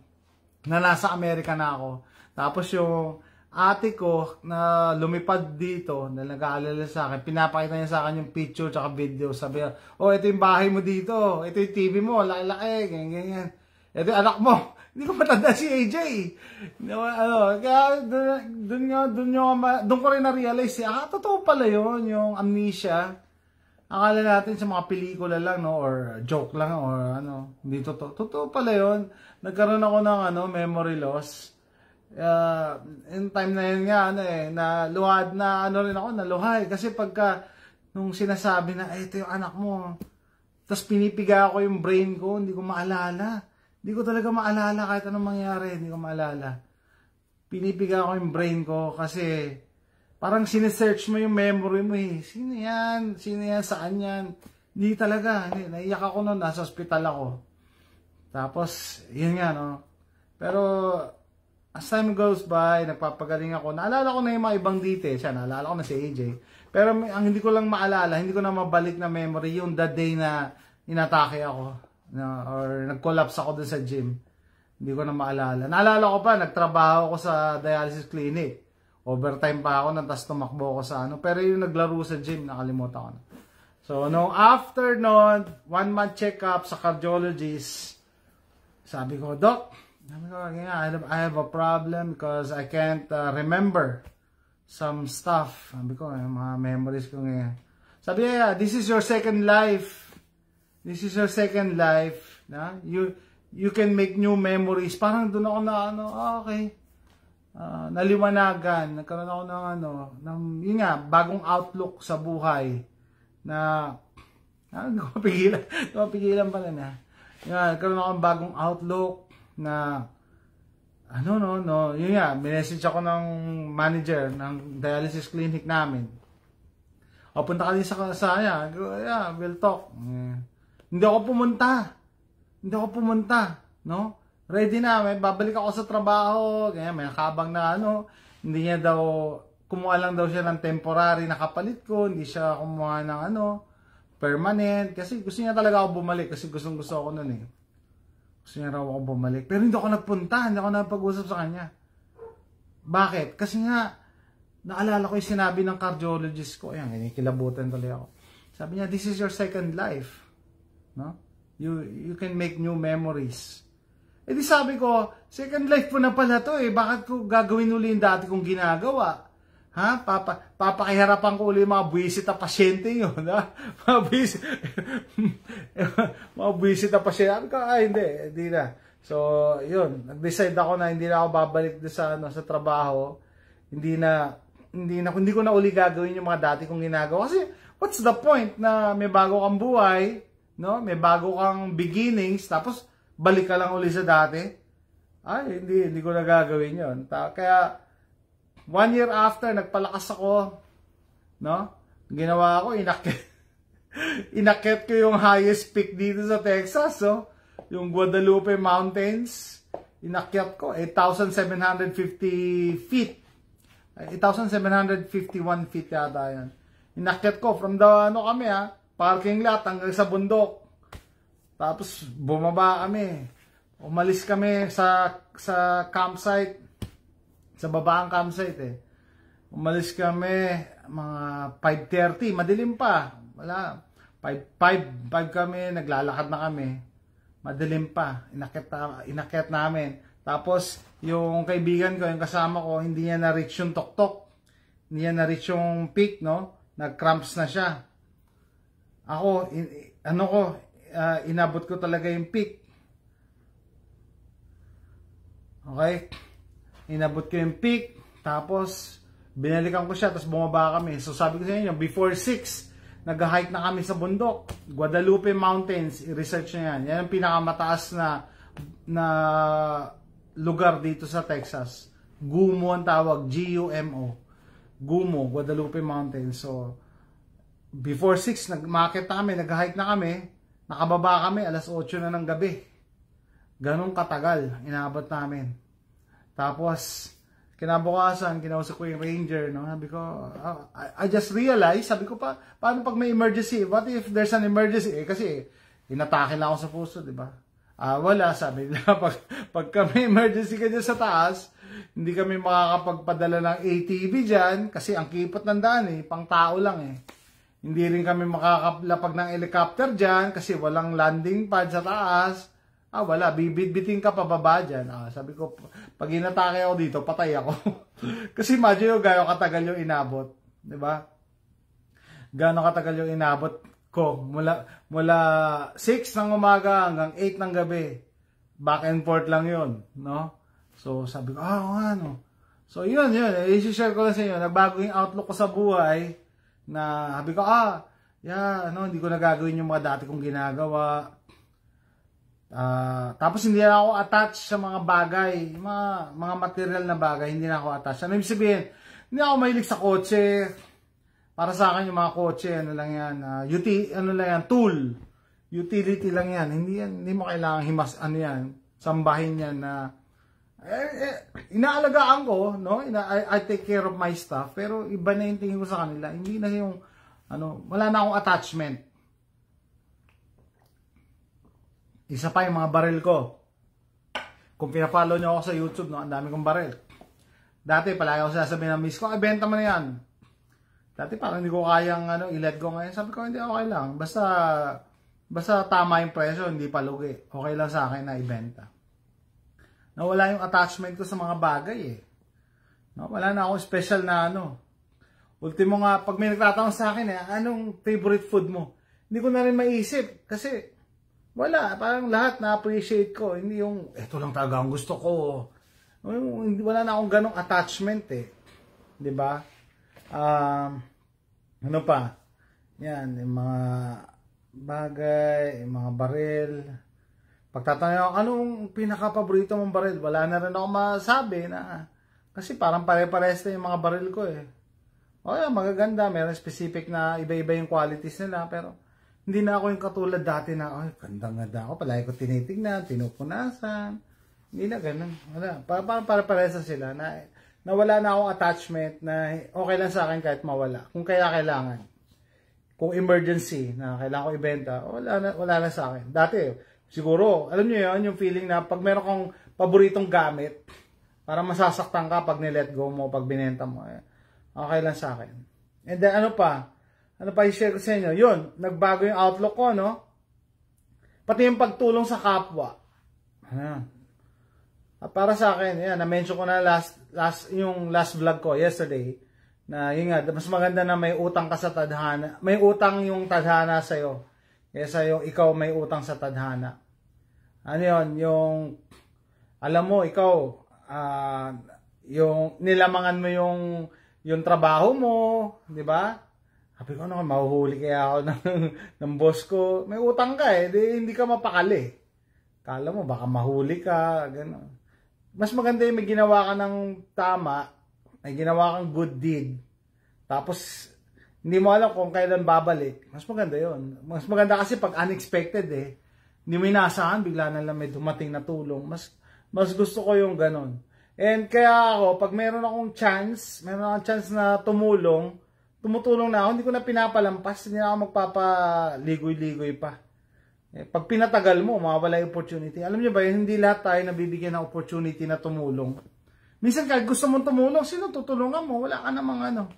na nasa Amerika na ako. Tapos yung ate ko na lumipad dito, na nag-aalala sa akin, pinapakita niya sa akin yung picture tsaka video. Sabi niya, oh, ito yung bahay mo dito. Ito yung TV mo. Laki-laki. Ganyan. Ito yung anak mo. Hindi ko matanda si AJ. Kaya doon ko rin na-realize, totoo pala yun, yung amnesia. Akala natin sa mga pelikula lang, no, or joke lang, or hindi totoo. Totoo pala yun. Nagkaroon ako ng memory loss. In time na yun nga, naluhad na, naluhay. Kasi pagka, nung sinasabi na, ito yung anak mo, tapos pinipiga ko yung brain ko, hindi ko maalala. Hindi ko talaga maalala kahit anong mangyari, hindi ko maalala. Pinipiga ko yung brain ko kasi parang sinesearch mo yung memory mo eh. Sino yan? Sino yan? Saan yan? Hindi talaga. Naiyak ako noon, nasa hospital ako. Tapos, yun nga, no? Pero, as time goes by, nagpapagaling ako. Naalala ko na yung mga ibang details. Naalala ko na si AJ. Pero ang hindi ko lang maalala, hindi ko na mabalik na memory yung the day na inatake ako. Or nag-collapse ako dun sa gym. Hindi ko na maalala. Naalala ko pa, nagtrabaho ako sa dialysis clinic. Overtime pa ako, tapos tumakbo ako sa ano. Pero yung naglaro sa gym, nakalimutan ko na. So, no, after nun, 1 month check-up sa cardiologist, sabi ko, Doc, I have a problem because I can't remember some stuff. Sabi ko, yung mga memories ko ngayon. Sabi niya, this is your second life. This is your second life. Na? You can make new memories. Parang doon ako na, okay. Naliwanagan. Nagkaroon ako ng yun nga, bagong outlook sa buhay. Na, hindi ko mapigilan pala na. Nagkaroon ako ng bagong outlook na, yun nga, minessage ako ng manager ng dialysis clinic namin. O, punta ka din sa kanya. Yeah, we'll talk. Hindi ako pumunta. No? Ready na, babalik ako sa trabaho. Kaya may nakabang na hindi niya daw, kumuha lang daw siya ng temporary na kapalit ko. Hindi siya kumuha ng permanent. Kasi gusto niya talaga ako bumalik. Kasi gusto ako nun eh. Gusto niya raw ako bumalik. Pero hindi ako nagpunta. Hindi ako napag-usap sa kanya. Bakit? Kasi nga, naalala ko yung sinabi ng cardiologist ko. Ayan, kinikilabutan tuloy ako. Sabi niya, this is your second life. No? You can make new memories. Eh di sabi ko, second life po na pala to eh. Bakit ko gagawin uli yung dati kong ginagawa? Ha? Papakiharapan ko uli yung mga buwisit na pasyente yun. Ha? Mga buwisit na pasyente. Hindi na. So, yun. Nag-decide ako na hindi na ako babalik sa trabaho. Hindi ko na uli gagawin yung mga dati kong ginagawa. Kasi, what's the point na may bago kang buhay, no? May bago kang beginnings, tapos balik ka lang uli sa dati? Ay, hindi ko na gagawin yun. Kaya, 1 year after, nagpalakas ako, no? Ginawa ko, inakyat ko yung highest peak dito sa Texas, so, yung Guadalupe Mountains, inakyat ko, 8,750 feet. 8,751 feet yata yan. Inakyat ko, from the, parking lot hanggang sa bundok. Tapos, bumaba kami. Umalis kami sa campsite. Sa babaang campsite eh. Umalis kami mga 5:30. Madilim pa. Wala. 5 kami. Naglalakad na kami. Madilim pa. Inakyat namin. Tapos, yung kaibigan ko, yung kasama ko, hindi niya na-reach yung tuktok. Hindi niya na-reach yung peak, no? Nag-cramps na siya. Ako, inabot ko talaga yung peak. Okay? Inabot ko yung peak. Tapos, binalikan ko siya. Tapos bumaba kami. So, sabi ko sa inyo, before 6, nag-hike na kami sa bundok. Guadalupe Mountains. I-research nyo yan. Yan ang pinakamataas na lugar dito sa Texas. Gumo ang tawag. Gumo. Gumo, Guadalupe Mountains. So, before 6, nag-market na kami. Nag-hike na kami. Nakababa kami, alas 8 na ng gabi. Ganong katagal, inaabot namin. Tapos, kinabukasan, kinausap ko yung ranger, no? Sabi ko, I just realized, sabi ko paano pag may emergency? What if there's an emergency? Kasi, inatake lang ako sa puso, di ba? Wala, sabi nila, pag may emergency ka dyan sa taas, hindi kami makakapagpadala ng ATV dyan, kasi ang kipot ng daan pang tao lang Hindi rin kami makakalapag ng helicopter dyan kasi walang landing pad sa taas. Wala. Bibitbitin ka pababa dyan. Sabi ko, pag inatake ako dito, patay ako. Kasi imagine yung gano'ng katagal yung inabot. Diba? Gano'ng katagal yung inabot ko. Mula 6 ng umaga hanggang 8 ng gabi. Back and forth lang yun. No? So, sabi ko, So, yun. I-share ko lang sa inyo. Nagbago yung outlook ko sa buhay. Na sabi ko, hindi ko na gagawin yung mga dati kong ginagawa. Tapos hindi na ako attached sa mga bagay, mga material na bagay, hindi na ako attached. Ano ibig sabihin? Hindi ako mahilig sa kotse. Para sa akin yung mga kotse, tool. Utility lang yan. Hindi mo kailangan sambahin yan na inaalagaan ko, no? I take care of my stuff, pero iba na yung tingin ko sa kanila. Hindi na yung wala na akong attachment. Isa pa yung mga baril ko. Kung pina-follow nyo ako sa YouTube, no, ang dami kong baril. Dati palagi ako sasabihin ng miss ko, ibenta mo na yan. Dati parang hindi ko kayang i-let go ngayon. Sabi ko, hindi, okay lang. Basta tama yung presyo, hindi palugi. Okay lang sa akin na ibenta. Nawala yung attachment ko sa mga bagay eh. No, wala na akong special na Ultimo nga, pag may nagtatanong sa akin anong favorite food mo? Hindi ko na rin maisip. Kasi, wala. Parang lahat na-appreciate ko. Hindi yung, eto lang talaga ang gusto ko. Wala na akong ganong attachment eh. Diba? Ano pa? Yan, yung mga bagay, yung mga baril. Pagtatanong ako, anong pinaka-paborito mong baril? Wala na rin ako masabi na, kasi parang pare-pares na yung mga baril ko eh. O yan, magaganda. Meron specific na iba-iba yung qualities nila. Pero, hindi na ako yung katulad dati na, ay, ganda-ganda ako. Palagi ko tinitignan, pinupunasan. Hindi na ganun. Wala. Parang pare-paresa sila na wala na akong attachment na okay lang sa akin kahit mawala. Kung kaya kailangan. Kung emergency na kailangan ko ibenta, wala na sa akin. Dati, siguro, alam nyo yun, yung feeling na pag meron kang paboritong gamit, para masasaktan ka pag nilet go mo, pag binenta mo, okay lang sa akin. And then, ano pa i-share ko sa inyo? Yun, nagbago yung outlook ko, no? Pati yung pagtulong sa kapwa. At para sa akin, yan, na-mention ko na yung last vlog ko yesterday, na yun nga, mas maganda na may utang ka sa tadhana. May utang yung tadhana sa'yo. Kaysa yung ikaw may utang sa tadhana. Ano yun? Yung, alam mo, ikaw, yung nilamangan mo yung trabaho mo, di ba? Sabi ko, mahuhuli kaya ako ng boss ko. May utang ka eh, hindi ka mapakali. Kala mo, baka mahuli ka, gano'n. Mas maganda yung may ginawa ka ng tama, may ginawa kang good deed, tapos hindi mo alam kung kailan babalik. Mas maganda yun. Mas maganda kasi pag unexpected eh. Hindi mo inaasahan, bigla na lang may dumating na tulong. Mas gusto ko yung ganon. And kaya ako, pag meron akong chance na tumutulong na ako, hindi ko na pinapalampas, hindi na ako magpapaligoy-ligoy pa. Pag pinatagal mo, mawawala yung opportunity. Alam niyo ba, hindi lahat tayo nabibigyan ng opportunity na tumulong. Minsan kahit gusto mong tumulong, sino tutulungan mo? Wala ka namang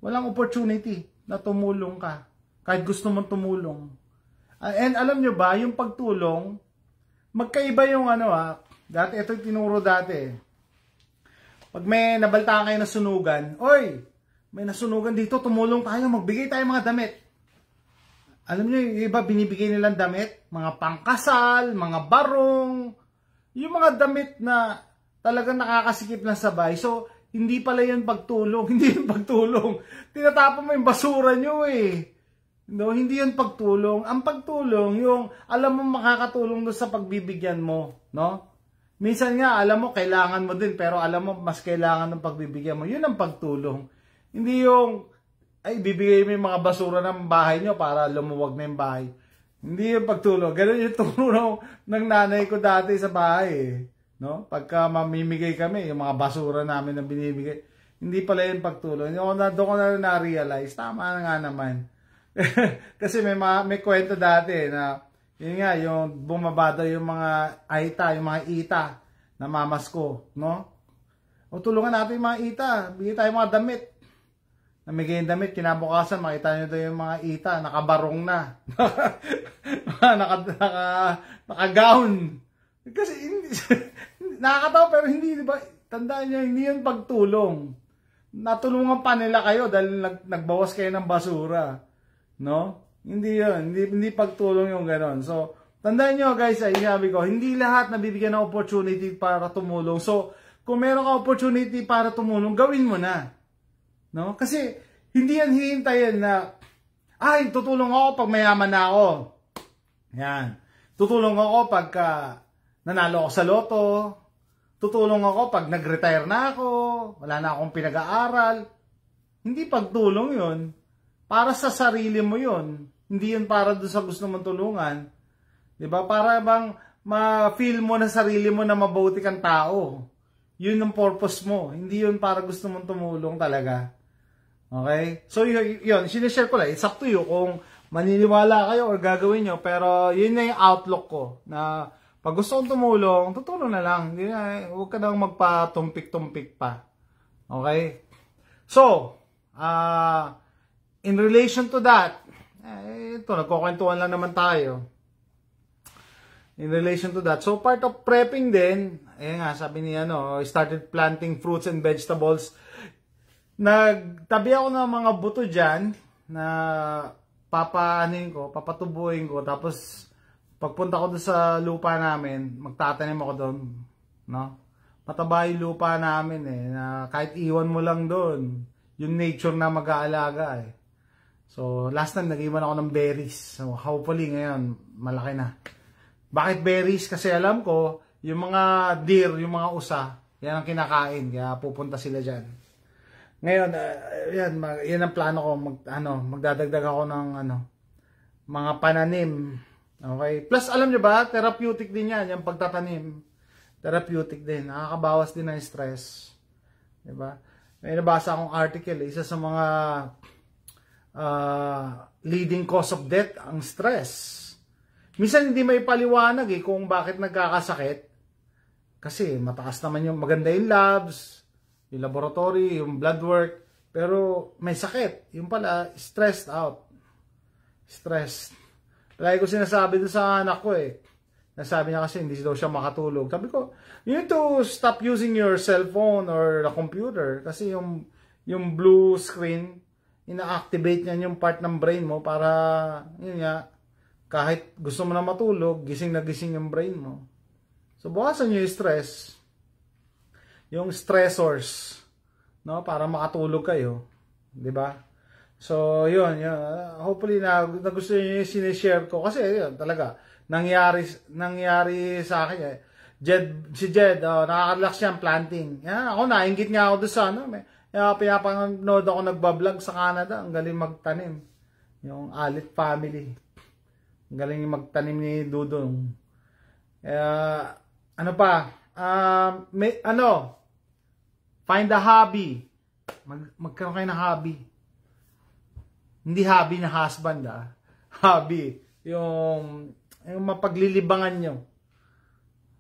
walang opportunity na tumulong ka. Kahit gusto mong tumulong. And alam niyo ba, yung pagtulong, magkaiba yung dati, ito yung tinuro dati. Pag may nabaltaan kayo na sunugan, oy, may nasunugan dito, tumulong tayo, magbigay tayo mga damit. Alam niyo, yung iba binibigay nilang damit, mga pangkasal, mga barong, yung mga damit na talagang nakakasikip ng sabay. So, hindi pala yun pagtulong, hindi yun pagtulong. Tinatapon mo yung basura nyo eh. No, hindi yun pagtulong. Ang pagtulong, yung alam mo makakatulong doon sa pagbibigyan mo, no? Minsan nga, alam mo, kailangan mo din, pero alam mo, mas kailangan ng pagbibigyan mo. Yun ang pagtulong. Hindi yung, ay, bibigay mo yung mga basura ng bahay nyo para lumuwag na yung bahay. Hindi yung pagtulong. Ganun yung tulong ng nanay ko dati sa bahay eh. No? Pagka mamimigay kami, yung mga basura namin na binibigay, hindi pala yung pagtulong. Doon ko na na-realize, tama na nga naman. Kasi may kwento dati na, yun nga, yung bumabada yung mga aita, yung mga ita na mamas ko. No? O tulungan natin yung mga ita, bigyan tayo mga damit. Namigay yung damit, kinabukasan, makita nyo doon yung mga ita, nakabarong na. Naka-gown. Kasi, nakakatawa, pero hindi, diba, tandaan nyo, hindi yun pagtulong. Natulungan pa nila kayo dahil nagbawas kayo ng basura. No? Hindi yun, hindi pagtulong yung ganon. So, tandaan nyo guys, ay sabi ko, hindi lahat nabibigyan ng opportunity para tumulong. So, kung meron ka opportunity para tumulong, gawin mo na. No? Kasi hindi yan hihintayin na ay, tutulong ako pag mayaman na ako. Yan. Tutulong ako pag nanalo ako sa loto. Tutulong ako pag nag-retire na ako. Wala na akong pinag-aaral. Hindi pagtulong yun. Para sa sarili mo yun. Hindi yun para doon sa gusto mong tulungan. Diba? Para bang ma-feel mo na sarili mo na mabuti kang tao. Yun ang purpose mo. Hindi yun para gusto mong tumulong talaga. Okay? So yun, sinishare ko lang. It's up to you kung maniniwala kayo or gagawin nyo. Pero yun na yung outlook ko. Na pag gusto kong tumulong, tutulong na lang. Huwag ka nang magpatumpik-tumpik pa. Okay? So, in relation to that, ito, nagkukwentuhan lang naman tayo. In relation to that. So, part of prepping din, nga, sabi niya, started planting fruits and vegetables. Nagtabi ako ng mga buto dyan, na papatubuhin ko, tapos, pagpunta ko doon sa lupa namin, magtatanim ako doon, no? Mataba yung lupa namin na kahit iwan mo lang doon, yung nature na mag-aalaga So, last time nag-iwan ako ng berries. So, hopefully ngayon, malaki na. Bakit berries? Kasi alam ko, yung mga deer, yung mga usa, yan ang kinakain, kaya pupunta sila dyan. Ngayon, yan ang plano ko, magdadagdag ako ng mga pananim. Okay? Plus, alam nyo ba, therapeutic din yan, yung pagtatanim. Therapeutic din. Nakakabawas din ng stress. Diba? May nabasa akong article, isa sa mga leading cause of death, ang stress. Minsan hindi may paliwanag kung bakit nagkakasakit. Kasi mataas naman yung maganda yung labs, yung laboratory, yung blood work. Pero may sakit. Yung pala, stressed out. Stressed. Lagi ko sinasabi doon sa anak ko Nasabi niya kasi hindi daw siya makatulog. Sabi ko, you need to stop using your cellphone or the computer. Kasi yung blue screen, ina-activate niyan yung part ng brain mo para, yun nga, kahit gusto mo na matulog, gising na gising yung brain mo. So, bukasan nyo yung stress. Yung stressors, no? Para makatulog kayo. Diba? So, yun. Hopefully gusto nyo yung sinishare ko. Kasi, yun, talaga, nangyari sa akin. Si Jed, nakaka-relax yan, planting. Yan, ako nainggit nga ako doon sa pinapanood ako nagbablog sa Canada. Ang galing magtanim. Yung Alit family. Ang galing magtanim ni Dudong. Find a hobby. Magkaroon kayo ng hobby. Hindi hobby na husband, Hobby. Yung mapaglilibangan nyo.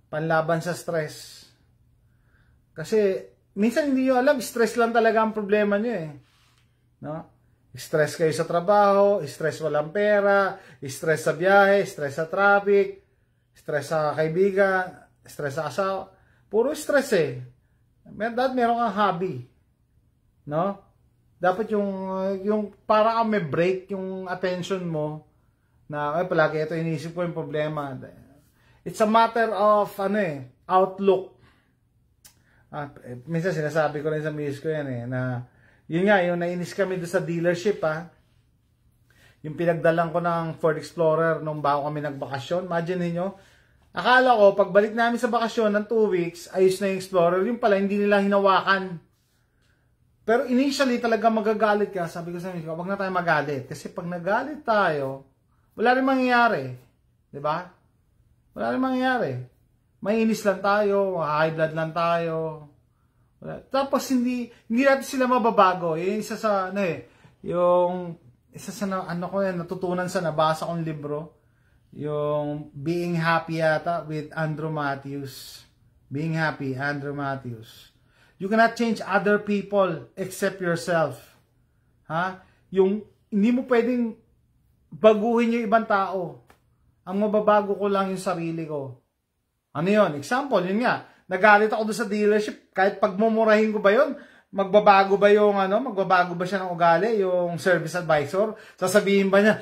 Panlaban sa stress. Kasi, minsan hindi nyo alam, stress lang talaga ang problema nyo No? Stress kayo sa trabaho, stress walang pera, stress sa biyahe, stress sa traffic, stress sa kaibigan, stress sa asawa. Puro stress Dapat meron kang hobby. No? Dapat yung para kang may break yung attention mo na palagi ito inisip ko yung problema. It's a matter of outlook. Minsan sinasabi ko rin sa miss ko yan na yun nga, yung nainis kami doon sa dealership yung pinagdalan ko ng Ford Explorer nung bago kami nagbakasyon. Imagine niyo, akala ko pagbalik namin sa bakasyon ng 2 weeks, ayos na yung Explorer. Yung pala, hindi nila hinawakan. Pero initially talaga magagalit ka. Sabi ko sa miss ko, wag na tayo magalit. Kasi pag nagalit tayo, wala rin mangyayari. Diba? Wala rin mangyayari. Mainis lang tayo, high blood lang tayo. Tapos hindi natin sila mababago. Yung isa sa natutunan sa nabasa kong libro, yung Being Happy yata with Andrew Matthews. Being Happy, Andrew Matthews. You cannot change other people except yourself. Yung hindi mo pwedeng baguhin yung ibang tao. Ang mababago ko lang yung sarili ko. Ano yun? Example, yun nga. Nagalit ako doon sa dealership. Kahit pagmumurahin ko ba yun, magbabago ba siya ng ugali, yung service advisor? Sasabihin ba niya,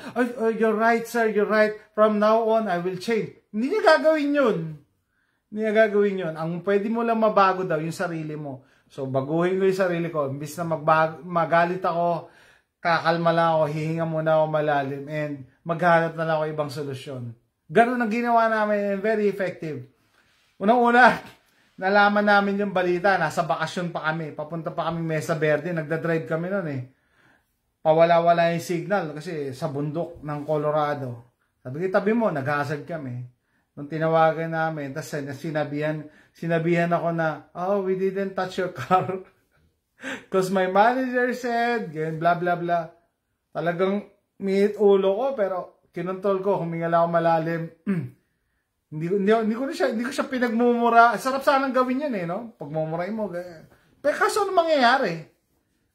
you're right, sir, you're right. From now on, I will change. Hindi niya gagawin yun. Ang pwede mo lang mabago daw, yung sarili mo. So, baguhin ko yung sarili ko. Imbis na magalit ako, kakalma lang ako, hihinga muna ako malalim, and maghanap na lang ako ibang solusyon. Ganun ang ginawa namin, and very effective. Unang-una, nalaman namin yung balita, nasa bakasyon pa kami, papunta pa kami Mesa Verde, nagdadrive kami noon pawala-wala yung signal kasi sa bundok ng Colorado. Sabi ko, tabi mo, naghasad kami. Nung tinawagan namin, tapos sinabihan ako na, oh, we didn't touch your car. Because my manager said, ganyan, blah, blah, blah. Talagang minit ulo ko, pero kinontrol ko, humingal ako malalim. hindi ko siya pinagmumura. Sarap sanang gawin yan no? Pagmumuray mo, ganyan. Pero kaso anong mangyayari?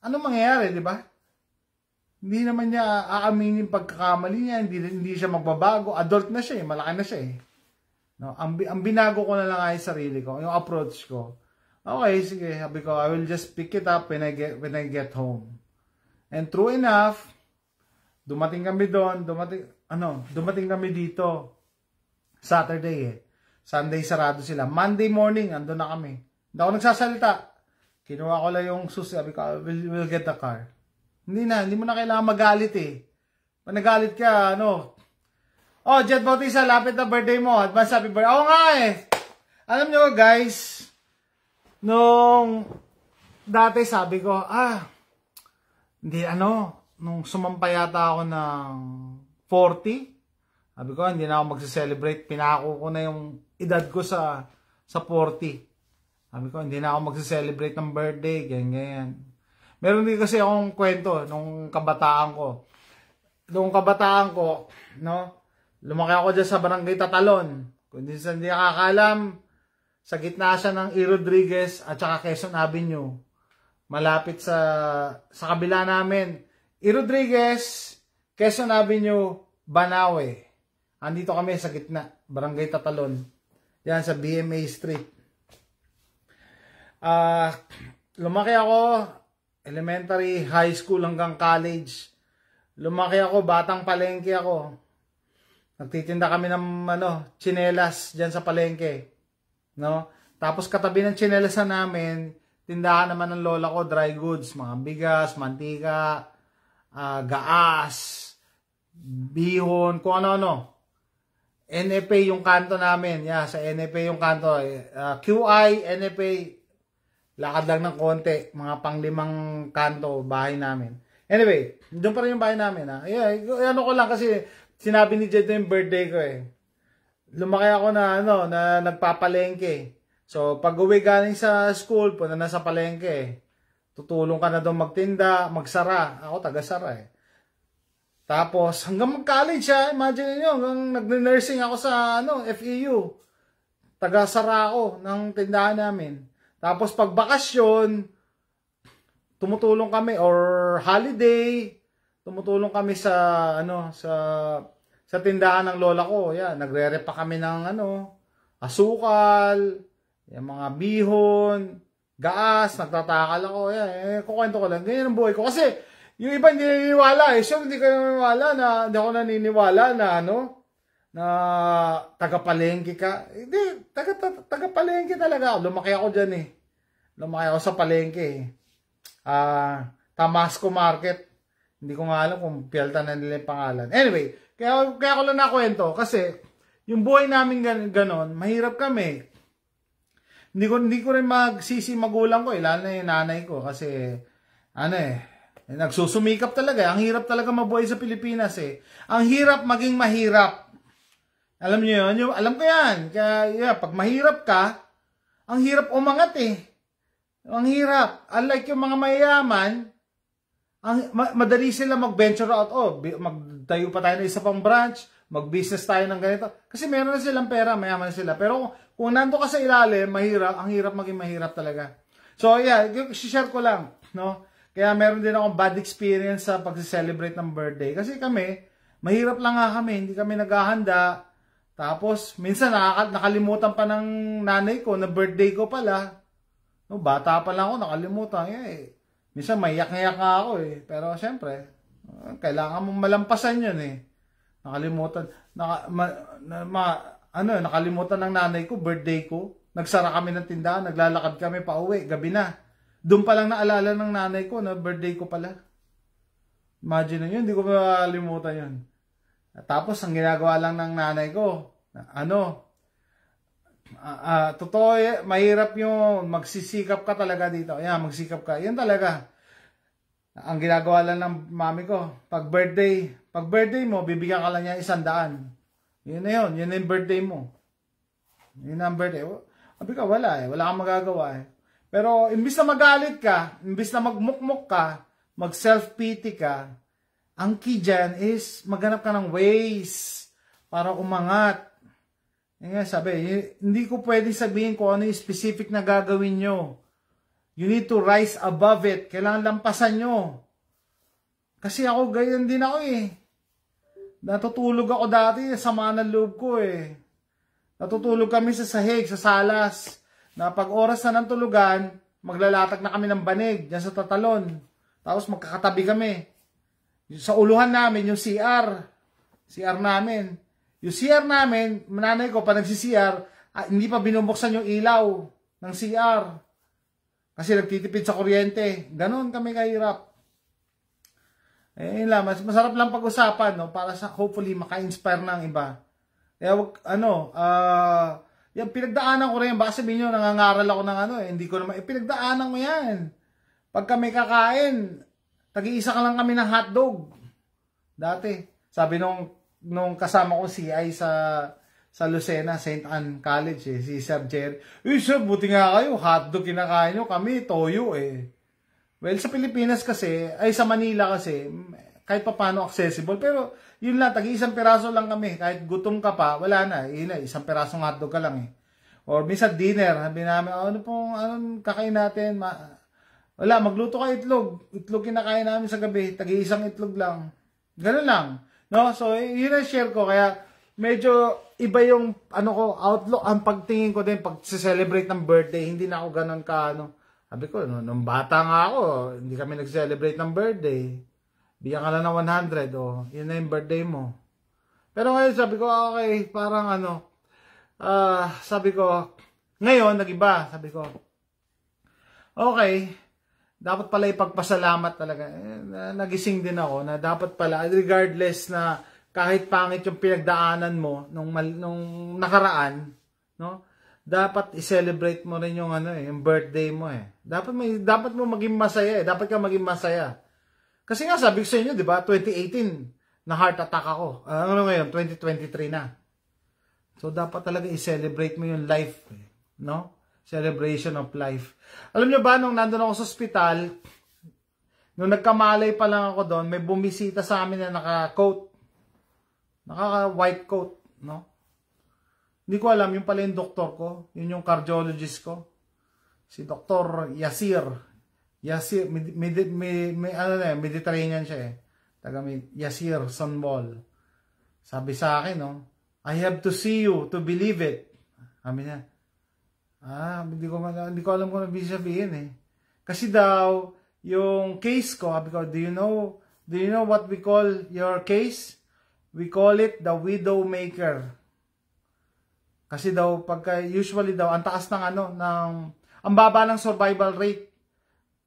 Anong mangyayari, di ba? Hindi naman niya aaminin pagkakamali niya, hindi siya magbabago. Adult na siya malaki na siya No, ang binago ko na lang ay sarili ko, yung approach ko. Okay, sige, sabi ko, I will just pick it up when I get home. And true enough, dumating kami doon, dumating kami dito Saturday Sunday sarado sila. Monday morning, andun na kami. Hindi ako nagsasalita. Kinuha ko lang yung susi, sabi ko, we'll get the car. Hindi mo na kailangan magalit Pag nagalit ka, oh, Jet Bautista, lapit na birthday mo. Advance happy birthday. Oo nga Alam nyo guys, nung dati sabi ko, nung sumampay yata ako ng 40, sabi ko, hindi na ako magse-celebrate. Pinako ko na yung edad ko sa 40. Sabi ko, hindi na ako magse-celebrate ng birthday, ganyan. Meron din kasi akong kwento nung kabataan ko. Nung kabataan ko, lumaki ako dyan sa Barangay Tatalon. Kung hindi nakakalam, sa gitna siya ng E. Rodriguez at saka Quezon Avenue. Malapit sa kabila namin. E. Rodriguez, Quezon Avenue, Banawe. Andito kami sa gitna, Barangay Tatalon. Yan sa BMA Street. Lumaki ako, elementary, high school hanggang college. Lumaki ako, batang palengke ako. Nagtitinda kami ng tsinelas diyan sa palengke. Tapos katabi ng tsinelasan namin, tindahan naman ng lola ko, dry goods, mga bigas, mantika, gaas, bihon, kung ano-ano. NFA yung kanto namin. Sa NFA yung kanto. QI, NFA, lakad lang ng konti. Mga pang-5 kanto, bahay namin. Anyway, doon pa rin yung bahay namin. Ano ko lang kasi sinabi ni Jed yung birthday ko Lumaki ako na nagpapalengke. So, pag uwi galing sa school, punta na sa palengke. Tutulong ka na doon magtinda, magsara. Ako taga-sara Tapos, hanggang mag-college imagine niyo, hanggang nag-nursing ako sa FEU. Taga-sara ako ng tindahan namin. Tapos, pag bakasyon, tumutulong kami, or holiday, tumutulong kami sa tindahan ng lola ko. Nagre-repa kami ng asukal, yung mga bihon, gaas, nagtatakal ako. Kukwento ko lang. Ganyan ang buhay ko. Kasi, yung iba hindi naniniwala Sure, hindi hindi ako naniniwala na taga-palengke ka. Hindi, taga-palengke talaga. Lumaki ako dyan Lumaki ako sa palengke Tamasco Market. Hindi ko nga alam kung piyalta na nila yung pangalan. Anyway, kaya ko lang nakwento kasi yung buhay namin ganon, mahirap kami. Hindi ko rin magsisi magulang ko lalo na yung nanay ko kasi nagsusumikap talaga. Ang hirap talaga mabuhay sa Pilipinas Ang hirap maging mahirap. Alam niyo yun? Alam ko yan. Kaya pag mahirap ka, ang hirap umangat Ang hirap. Unlike yung mga mayayaman, madali sila mag-venture out. Magtayo pa tayo ng isa pang branch, mag-business tayo ng ganito. Kasi meron na silang pera, mayaman sila. Pero kung nando ka sa ilalim, ang hirap maging mahirap talaga. So share ko lang, Kaya meron din akong bad experience sa pag-celebrate ng birthday. Kasi kami, mahirap lang kami, hindi kami naghahanda. Tapos, minsan nakalimutan pa ng nanay ko na birthday ko pala. Bata pa lang ako, nakalimutan. Minsan maiyak-iyak ako Pero syempre, kailangan mong malampasan yun Nakalimutan. Nakalimutan ng nanay ko, birthday ko. Nagsara kami ng tindahan, naglalakad kami pa uwi, gabi na. Doon pa lang naalala ng nanay ko na birthday ko pala. Imagine yun, hindi ko makalimutan yun. Tapos, ang ginagawa lang ng nanay ko, totoo, mahirap yung magsisikap ka talaga dito. Magsikap ka. Yan talaga. Ang ginagawa lang ng mami ko, pag birthday mo, bibigyan ka lang niya 100. Yun na yun. Yun na yung birthday mo. Yun na ang birthday. Sabi ka, wala eh. Wala kang magagawa eh. Pero, imbis na magalit ka, imbis na magmukmuk ka, mag self-pity ka, ang key dyan is maghanap ka ng ways para umangat. Yung sabi, hindi ko pwedeng sabihin kung ano yung specific na gagawin nyo. You need to rise above it. Kailangan lampasan nyo. Kasi ako, ganyan din ako eh. Natutulog ako dati, sama ng loob ko eh. Natutulog kami sa sahig, sa salas. Na pag oras na ng tulugan, maglalatag na kami ng banig dyan sa tatalon. Tapos magkakatabi kami. Sa uluhan namin, yung CR. CR namin. Yung CR namin, nanay ko, pag nagsi-CR, hindi pa binubuksan yung ilaw ng CR. Kasi nagtitipid sa kuryente. Ganon kami kahirap. Eh, yun lang. Masarap lang pag-usapan, no? Para sa, hopefully, maka-inspire ng iba. Kaya, yan, pinagdaanan ko rin. Baka sabihin nyo, nangangaral ako ng hindi ko naman, pinagdaanan mo yan. Pag kami kakain, tag-iisa ka lang kami ng hotdog. Dati. Sabi nung kasama ko si CI sa Lucena, St. Anne College si Sir Jerry. Sir, buti nga kayo, hotdog kinakain nyo, kami, toyo eh. Well, sa Pilipinas kasi, sa Manila kasi, kahit pa paano accessible, pero yun lang, tag-iisang piraso lang kami. Kahit gutom ka pa, wala na. Yun na, isang pirasong hotdog ka lang eh. Or minsan dinner, sabi namin, anong kakain natin? Wala, magluto ka itlog. Itlog kinakain namin sa gabi, tag-iisang itlog lang. Ganun lang. No? So, yun ang share ko. Kaya, medyo iba yung, outlook, ang pagtingin ko din, pag celebrate ng birthday, hindi na ako ganun ka, Sabi ko, nung bata nga ako, hindi kami nag-celebrate ng birthday. Bigyan ka lang ng 100, yun na yung birthday mo. Pero ngayon, sabi ko, okay, parang sabi ko, ngayon, nag-iba, sabi ko, okay, dapat pala ipagpasalamat talaga. Nagising din ako na dapat pala, regardless na kahit pangit yung pinagdaanan mo nung nakaraan, no? Dapat i-celebrate mo rin yung yung birthday mo eh. Dapat mo maging masaya eh. Dapat ka maging masaya. Kasi nga sabi ko sa inyo, 'di ba? 2018 na heart attack ako. Ngayon 2023 na. So dapat talaga i-celebrate mo yung life, eh, no? Celebration of life. Alam niyo ba nung nandoon ako sa ospital, nung nagkamalay pa lang ako doon, may bumisita sa amin na naka-coat. Naka-white coat, no? Hindi ko alam, yung pala yung doktor ko, yun yung cardiologist ko. Si Dr. Yasir. Yasir, Mediterranean siya eh. Yasir Sonbol. Sabi sa akin, I have to see you to believe it. Sabi niya, hindi ko alam kung ano ibig sabihin eh. Kasi daw, yung case ko, sabi ko, do you know what we call your case? We call it the widow maker. Kasi daw, usually daw, ang taas ng ang baba ng survival rate.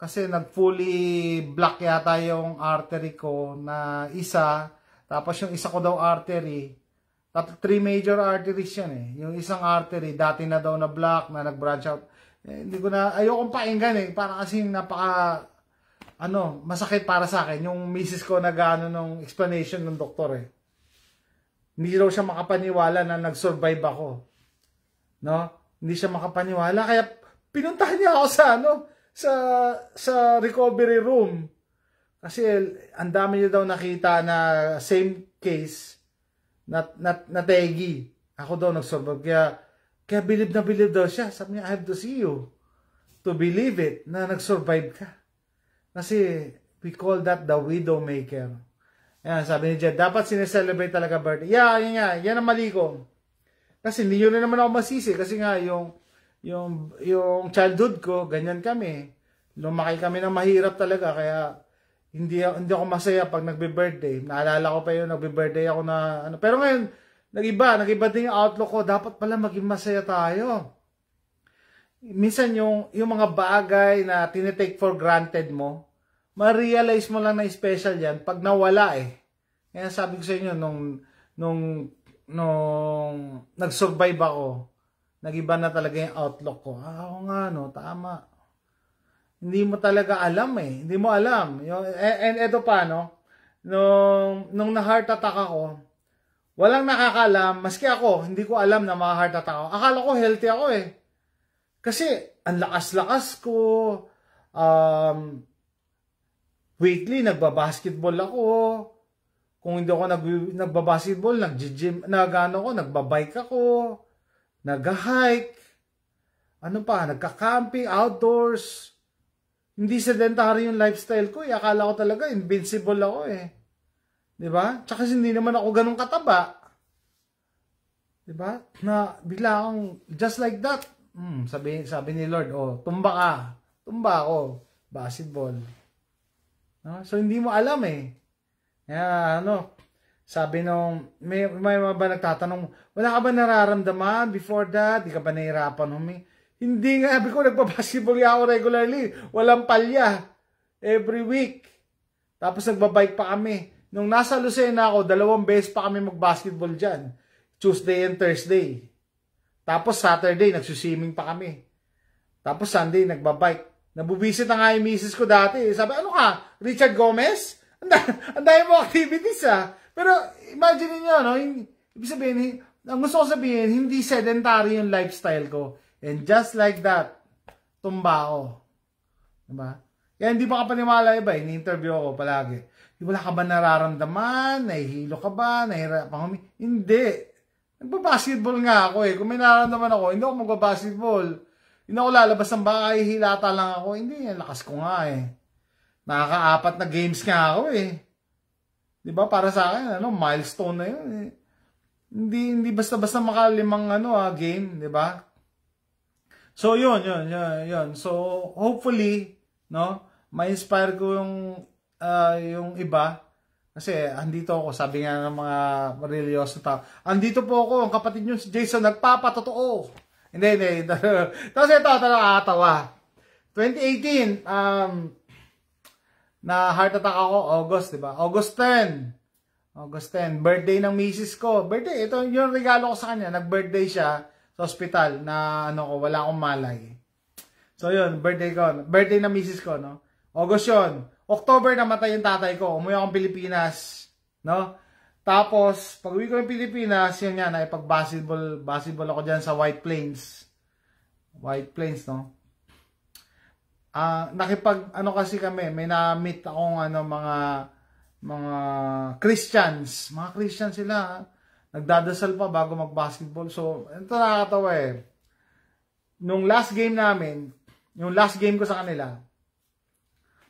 Kasi nag-fully block yata yung artery ko na isa. Tapos yung isa ko daw artery, 3 major arteries yan eh. Yung isang artery, dati na daw na block, na nag-branch out. Hindi ko na, ayokong painggan eh. Para kasing masakit para sa akin. Yung misis ko nung explanation ng doktor eh. Hindi daw siya makapaniwala na nag-survive ako. No? Hindi siya makapaniwala. Kaya pinuntahan niya ako sa recovery room. Kasi ang dami niya daw nakita na same case na tegi. Ako daw nag-survive. Kaya believe na believe daw siya. Sabi niya, I have to see you to believe it na nag-survive ka. Kasi we call that the widow maker. Ayan, sabi ni Jed, dapat sineselebrate talaga birthday. Yan ang mali ko. Kasi hindi yun na naman ako masisi. Kasi nga, yung childhood ko, ganyan kami. Lumaki kami ng mahirap talaga. Kaya, hindi ako masaya pag nagbe-birthday. Naalala ko pa yun, nagbe-birthday ako na, Pero ngayon, nag-iba din yung outlook ko. Dapat pala maging masaya tayo. Minsan yung mga bagay na tinitake for granted mo, ma-realize mo lang na special yan pag nawala eh. Kaya sabi ko sa inyo, nung nag-survive ako, nag-iba na talaga yung outlook ko. Oo nga, tama. hindi mo talaga alam eh. Hindi mo alam. And eto pa, no? Nung na-heart attack ako, walang nakakaalam, maski ako, hindi ko alam na ma-heart attack ako. Akala ko healthy ako eh. Kasi, ang lakas-lakas ko, weekly, nagbabasketball ako. Kung hindi ako nagbabasketball, nag-gym, nagbabike ako, nag-hike, ano pa, nagka-camping, outdoors. Hindi sedentary yung lifestyle ko. Akala ko talaga, invincible ako eh. Diba? Tsaka hindi naman ako ganun kataba. Diba? Na bigla akong, just like that. Sabi ni Lord, tumba ka. Tumba ako. Basketball. No? So, hindi mo alam eh. Kaya, sabi nung, may mga ba nagtatanong, wala ka ba nararamdaman before that? Di ka ba nahihirapan Hindi nga, sabi ko, nagpa-basketball ako regularly. Walang palya. Every week. Tapos nagbabike pa kami. Nung nasa Lucena ako, 2 beses pa kami mag-basketball dyan. Tuesday and Thursday. Tapos Saturday, nagsuswimming pa kami. Tapos Sunday, nagbabike. Nabubisit na nga yung misis ko dati. Sabi, ano ka? Richard Gomez? Ang dami mo activities Pero imagine niyo, ibig sabihin, ang gusto ko sabihin, hindi sedentary yung lifestyle ko. And just like that, tumba ako. Diba? Kaya hindi pa ka panimala iba, ini-interview ako palagi. Wala ka ba nararamdaman? Nahihilo ka ba? Nahihirapan Hindi. Nagbabasketball nga ako eh. Kung may nararamdaman ako, hindi ako magbabasketball. Hindi ako lalabas ng bahay, hilata lang ako. Hindi, lakas ko nga eh. Nakaka-4 na games nga ako eh. Diba? Para sa akin, milestone na yun eh. Hindi basta-basta makalimang game, diba? So, yun. So, hopefully, ma-inspire ko yung iba. Kasi, andito ako, sabi nga ng mga religyoso tao. Andito po ako, ang kapatid nyo si Jason, nagpapatotoo. Hindi. Tapos ito, nakakatawa. 2018, na heart attack ako, August, diba? August 10, birthday ng misis ko. Birthday, ito yung regalo ko sa kanya. Nag-birthday siya sa hospital na wala akong malay. So yun, birthday ng misis ko, August yun. October namatay yung tatay ko. Umuwi akong Pilipinas, Tapos, pag uwi ko ng Pilipinas, yun yan, basketball ako dyan sa White Plains. Kasi kami, may na-meet akong mga Christians. Mga Christians sila, nagdadasal pa bago mag-basketball. So, ito nakakatawa eh. Nung last game namin, yung last game ko sa kanila,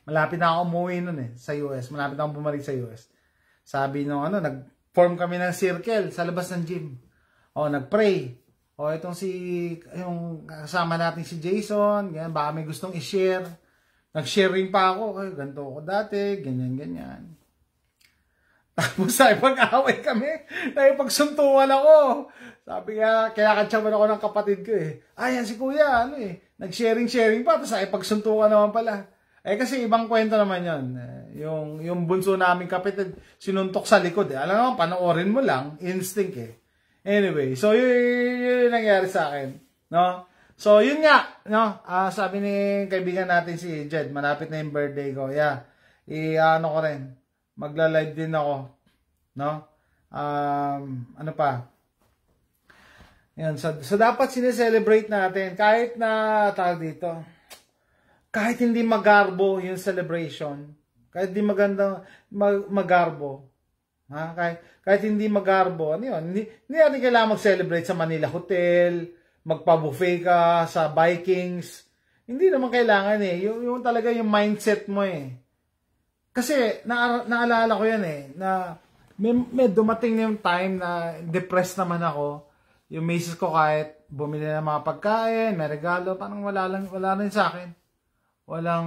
malapit na ako umuwi nun eh, sa US. Malapit na ako bumalik sa US. Sabi nag-form kami ng circle sa labas ng gym. Nag-pray. Yung kasama natin si Jason, ganyan, baka may gustong i-share. Nag-sharing pa ako, ganito ako dati, ganyan. Tapos pag-away kami, pagsuntukan ako. Sabi nga, kaya katsaman ako ng kapatid ko eh. Yan si kuya, nag-sharing pa, tapos pagsuntukan naman pala. Kasi ibang kwento naman yun. Yung bunso namin kapatid, sinuntok sa likod eh. Alam naman, panoorin mo lang, instinct eh. Anyway, so yun nangyari sa akin, So yun nga, sabi ni kaibigan natin si Jed, malapit na yung birthday ko. Yeah. Ko rin. Magla-live din ako, ano pa? Yan, so dapat sineselebrate natin kahit na dito. Kahit hindi magarbo yung celebration, kahit hindi magandang magarbo, kahit hindi magarbo, hindi natin kailangan mag-celebrate sa Manila Hotel, magpa-buffet ka sa Vikings. Hindi naman kailangan eh. Yung talaga yung mindset mo eh. Kasi naalala ko yan eh, na may dumating na yung time na depressed naman ako. Yung misis ko kahit bumili ng mga pagkain, may regalo, parang wala rin sa akin. Wala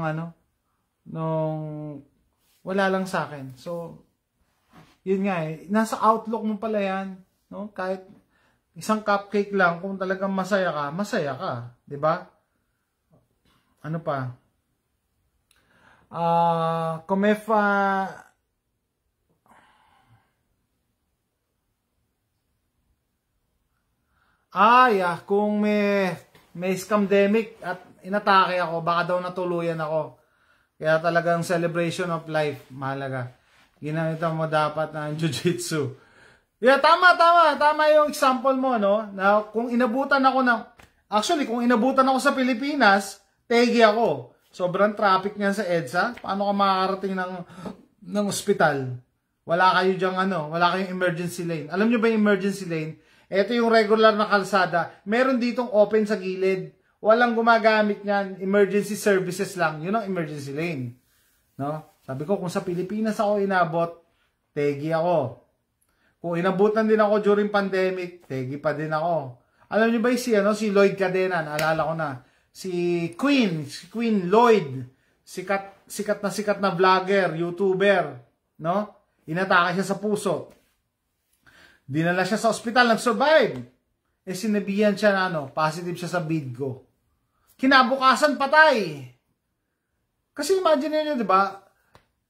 lang sa akin. So, yun nga eh, nasa outlook mo pala yan, kahit isang cupcake lang, kung talagang masaya ka, di ba? Ano pa? Kung may scamdemic at inatake ako, baka daw natuluyan ako. Kaya talagang celebration of life, mahalaga. Ginamitan mo dapat ng jiu-jitsu. Yeah, tama yung example mo, no? Na kung inabutan ako kung inabutan ako sa Pilipinas, tegi ako. Sobrang traffic niyan sa EDSA. Paano ka makakarating ng ospital? Wala kayo diyang wala kayong emergency lane. Alam niyo ba yung emergency lane? Ito yung regular na kalsada. Meron ditong open sa gilid. Walang gumagamit niyan. Emergency services lang. Yun ang emergency lane. No? Sabi ko, kung sa Pilipinas ako inabot, tegi ako. Kung inabutan din ako during pandemic, tegi pa din ako. Alam niyo ba si Lloyd Cadena, naalala ko na. Si Queen Lloyd, sikat na vlogger, YouTuber, no? Inatake siya sa puso. Dinala siya sa ospital, nag-survive. Sinabihan siya na positive siya sa Bidco. Kinabukasan patay. Kasi imagine niyo, 'di ba?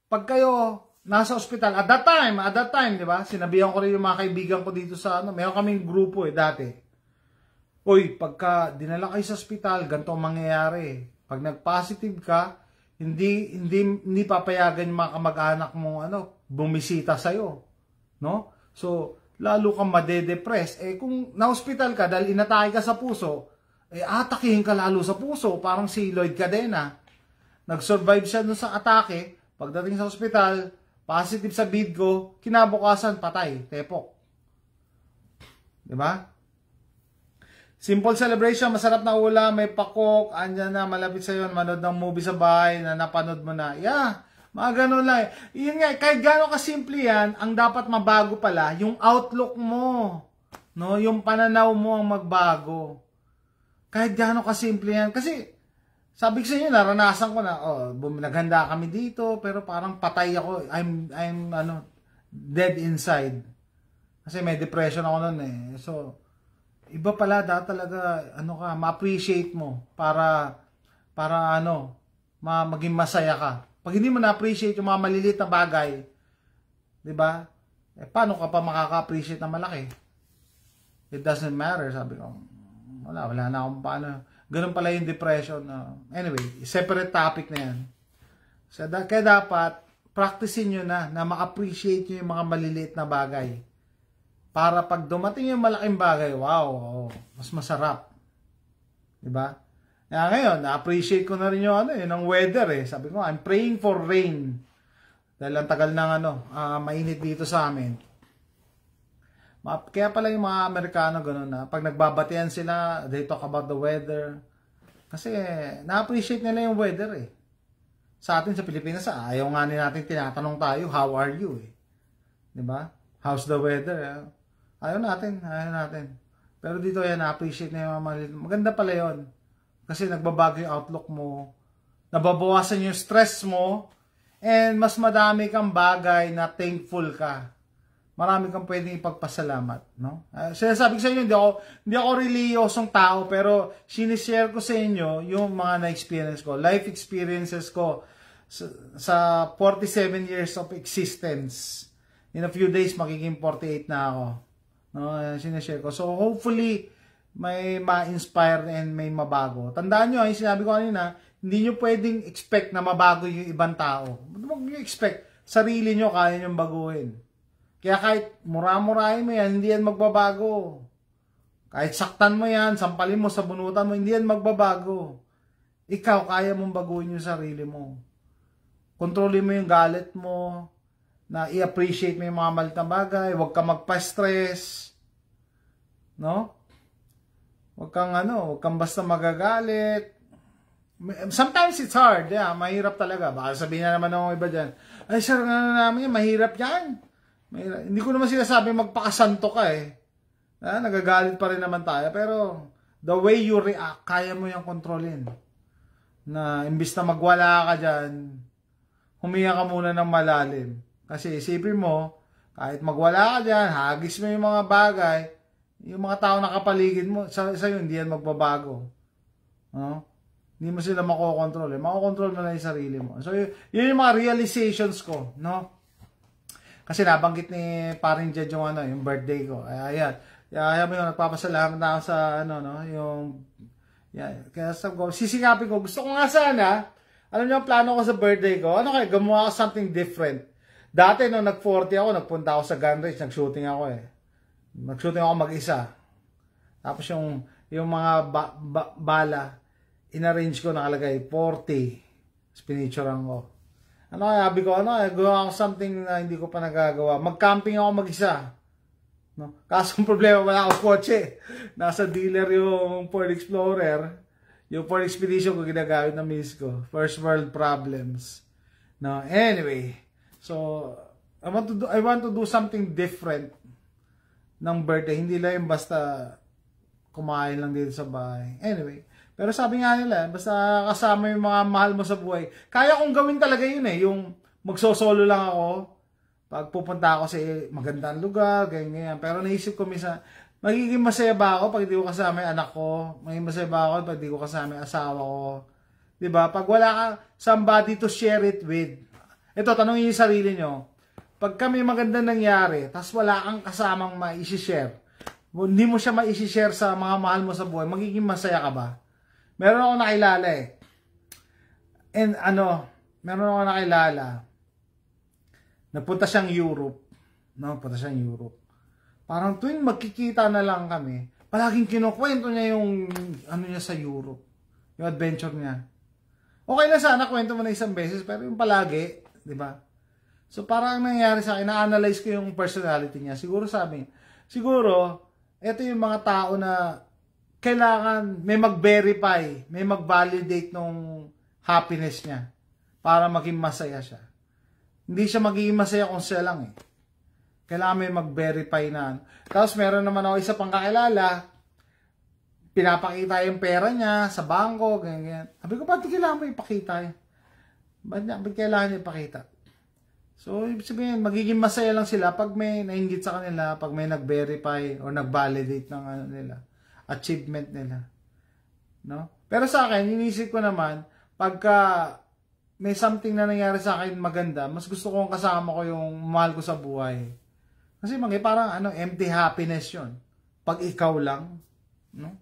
Pag kayo nasa ospital at that time, 'di ba? Sinabihan ko rin yung mga kaibigan ko dito sa mayroon kaming grupo dati. Oy, pagka dinala kayo sa ospital, ganito ang mangyayari. Pag nag-positive ka, hindi papayagan yung mga kamag-anak mo bumisita sa iyo, no? So, lalo kang made-depress. Kung na-hospital ka dahil inatake ka sa puso, atakihin ka lalo sa puso, parang si Lloyd Cadena. Nag-survive siya dun sa atake, pagdating sa ospital, positive sa Bidco, kinabukasan patay, tepok. 'Di ba? Simple celebration, masarap na ulam, may pakok, andyan na, malapit sa iyo, manood ng movie sa bahay na napanood mo na. Yeah, mga ganun lang. Yun nga, kahit gano'n kasimple yan, ang dapat mabago pala, yung outlook mo. No? Yung pananaw mo ang magbago. Kahit gano'n kasimple yan. Kasi, sabi ko sa inyo, naranasan ko na, naghanda kami dito, pero parang patay ako. I'm dead inside. Kasi may depression ako nun eh. So, iba pala talaga ma-appreciate mo para maging masaya ka. Pag hindi mo na-appreciate yung mga maliliit na bagay, 'di ba? Paano ka pa makaka-appreciate ng malaki? It doesn't matter, sabi ko. Wala na akong paano. Ganun pala yung depression. Anyway, separate topic na yan. So, kaya dapat practicein nyo na ma-appreciate nyo yung mga maliliit na bagay. Para pag dumating yung malaking bagay, wow, mas masarap. Diba? Kaya ngayon, na-appreciate ko na rin yung ng weather eh. Sabi ko, I'm praying for rain. Dahil ang tagal ng mainit dito sa amin. Kaya pala yung mga Amerikano gano'n na pag nagbabatian sila, they talk about the weather. Kasi na-appreciate nila yung weather eh. Sa atin sa Pilipinas, ayaw nga natin tinatanong tayo, how are you eh. Diba? How's the weather? Ayaw natin. Pero dito yan, na-appreciate na yung mga maganda pala yun. Kasi nagbabago yung outlook mo, nababawasan yung stress mo, and mas madami kang bagay na thankful ka. Marami kang pwedeng ipagpasalamat, no? Sinasabi ko sa inyo, hindi ako reliyosong tao, pero sinishare ko sa inyo yung mga na-experience ko, life experiences ko sa 47 years of existence. In a few days, magiging 48 na ako. No, sinishare ko. So, hopefully, may ma-inspire and may mabago. Tandaan nyo, yung sinabi ko kanina, hindi nyo pwedeng expect na mabago yung ibang tao. Huwag nyo expect. Sarili nyo, kaya nyo baguhin. Kaya kahit mura-murahin mo yan, hindi yan magbabago. Kahit saktan mo yan, sampalin mo, sabunutan mo, hindi yan magbabago. Ikaw, kaya mong baguhin yung sarili mo. Kontrolin mo yung galit mo, na i-appreciate mo yung mga maliit na bagay, huwag ka magpa-stress, no? Huwag kang basta magagalit. Sometimes it's hard, mahirap talaga. Baka sabihin na naman ng iba dyan, ay sir, namin yan, mahirap yan. Mahirap. Hindi ko naman sinasabi magpakasanto ka eh. Nagagalit pa rin naman tayo, pero the way you react, kaya mo yung kontrolin. Na imbis na magwala ka dyan, huminga ka muna ng malalim. Kasi isipin mo, kahit magwala ka dyan, hagis mo yung mga bagay, yung mga tao na kapaligid mo, sa'yo hindi yan magbabago. No? Hindi mo sila makokontrol. Makokontrol mo na yung sarili mo. So, yun yung mga realizations ko. No? Kasi nabanggit ni paring Jed yung birthday ko. Ayan. Kaya mo yun, nagpapasalamat na ako sa, Yan. Kaya sabi ko, sisikapin ko. Gusto ko nga sana, alam niyo ang plano ko sa birthday ko, ano kaya, gumawa ako something different. Dati nung nag-40 ako, nagpunta ako sa gun range, nag-shooting ako eh. Nag-shooting ako mag-isa. Tapos yung mga bala, in-arrange ko, nakalagay 40. Pinicturean ko. Ano kaya, sabi ko, gawa ako something na hindi ko pa nagagawa. Mag-camping ako mag-isa. No? Kaso ang problema, wala akong kotse. Nasa dealer yung Ford Explorer. Yung Ford Expedition ko ginagamit na miss ko. First world problems. No, anyway. So, I want to do something different ng birthday. Hindi lang yung basta kumain lang dito sa bahay. Anyway. Pero sabi nga nila, basta kasama yung mga mahal mo sa buhay. Kaya kong gawin talaga yun eh. Yung magsosolo lang ako. Pag pupunta ako sa magandang lugar, ganyan. Pero naisip ko minsan, magiging masaya ba ako pag di ko kasama yung anak ko? Magiging masaya ba ako pag di ko kasama yung asawa ko? Diba? Pag wala ka somebody to share it with. Ito, tanongin yung sarili nyo. Pag kami maganda nangyari, tas wala kang kasamang ma-share, hindi mo siya ma-share sa mga mahal mo sa buhay, magiging masaya ka ba? Meron ako nakilala eh. And meron ako nakilala. Napunta siyang Europe. Napunta siyang Europe. Parang tuwing magkikita na lang kami, palaging kinukwento niya yung niya sa Europe. Yung adventure niya. Okay lang sana kwento mo na isang beses, pero yung palagi, di ba? So parang nangyari sa akin, na-analyze ko yung personality niya. Siguro ito yung mga tao na kailangan may mag-verify, may mag-validate nung happiness niya para maging masaya siya. Hindi siya magiging masaya kung siya lang eh. Kailangan may mag-verify na. Tapos meron naman ako isa pang kakilala, pinapakita yung pera niya sa bangko, ganyan. Sabi ko, ba't kailangan mo ipakita? Ba't kailangan niya ipakita? So, ibig sabihin, magiging masaya lang sila pag may nainggit sa kanila, pag may nag-verify or nag-validate ng nila, achievement nila. No? Pero sa akin, inisip ko naman, pagka may something na nangyari sa akin maganda, mas gusto kong kasama ko yung mahal ko sa buhay. Kasi parang empty happiness yun. Pag ikaw lang, no?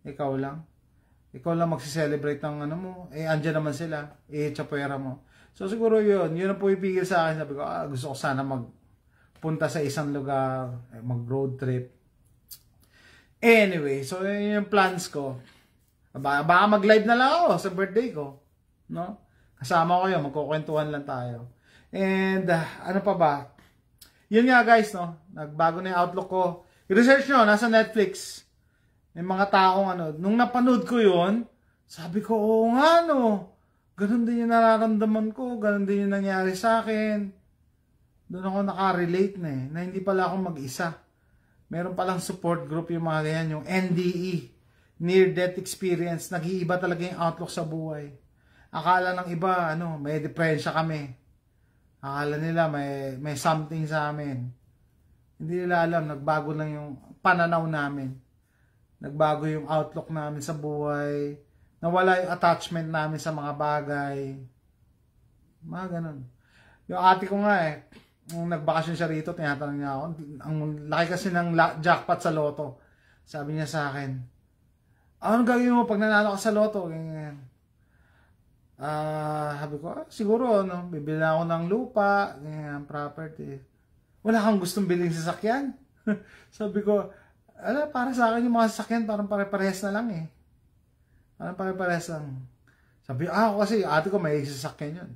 Ikaw lang magsi-celebrate ng mo, andyan naman sila, tsapwera mo. So siguro yun ang pumipigil sa akin. Sabi ko, gusto ko sana magpunta sa isang lugar, mag-road trip. Anyway, so yun yung plans ko. Baka mag-live na lang ako sa birthday ko. No? Kasama ko yun, magkukwentuhan lang tayo. And, ano pa ba? Yun nga guys, no? Nagbago na yung outlook ko. I-research nyo, nasa Netflix. May mga taong nung napanood ko yun, sabi ko, oo nga ganun din yung nararamdaman ko, ganun din yung nangyari sa akin. Doon ako nakarelate na hindi pala ako mag-isa. Meron palang support group yung mga ganyan, yung NDE, Near Death Experience. Nag-iiba talaga yung outlook sa buhay. Akala ng iba, may depresya kami. Akala nila may something sa amin. Hindi nila alam, nagbago lang yung pananaw namin. Nagbago yung outlook namin sa buhay. Nawala yung attachment namin sa mga bagay. Mga ganun. Yung ate ko nga nung nagbakasyon siya rito, tinatanong niya ako, ang laki kasi ng jackpot sa loto. Sabi niya sa akin, ano gagawin mo pag nanalo ka sa loto? Ganyan. Sabi ko, siguro, bibili ako ng lupa, ganyan, property. Wala kang gustong biling sasakyan? Sabi ko, para sa akin yung mga sasakyan, parang pare-parehas na lang eh. Parang pare-parehas lang. Sabi, ako kasi, ate ko may sasakyan yun.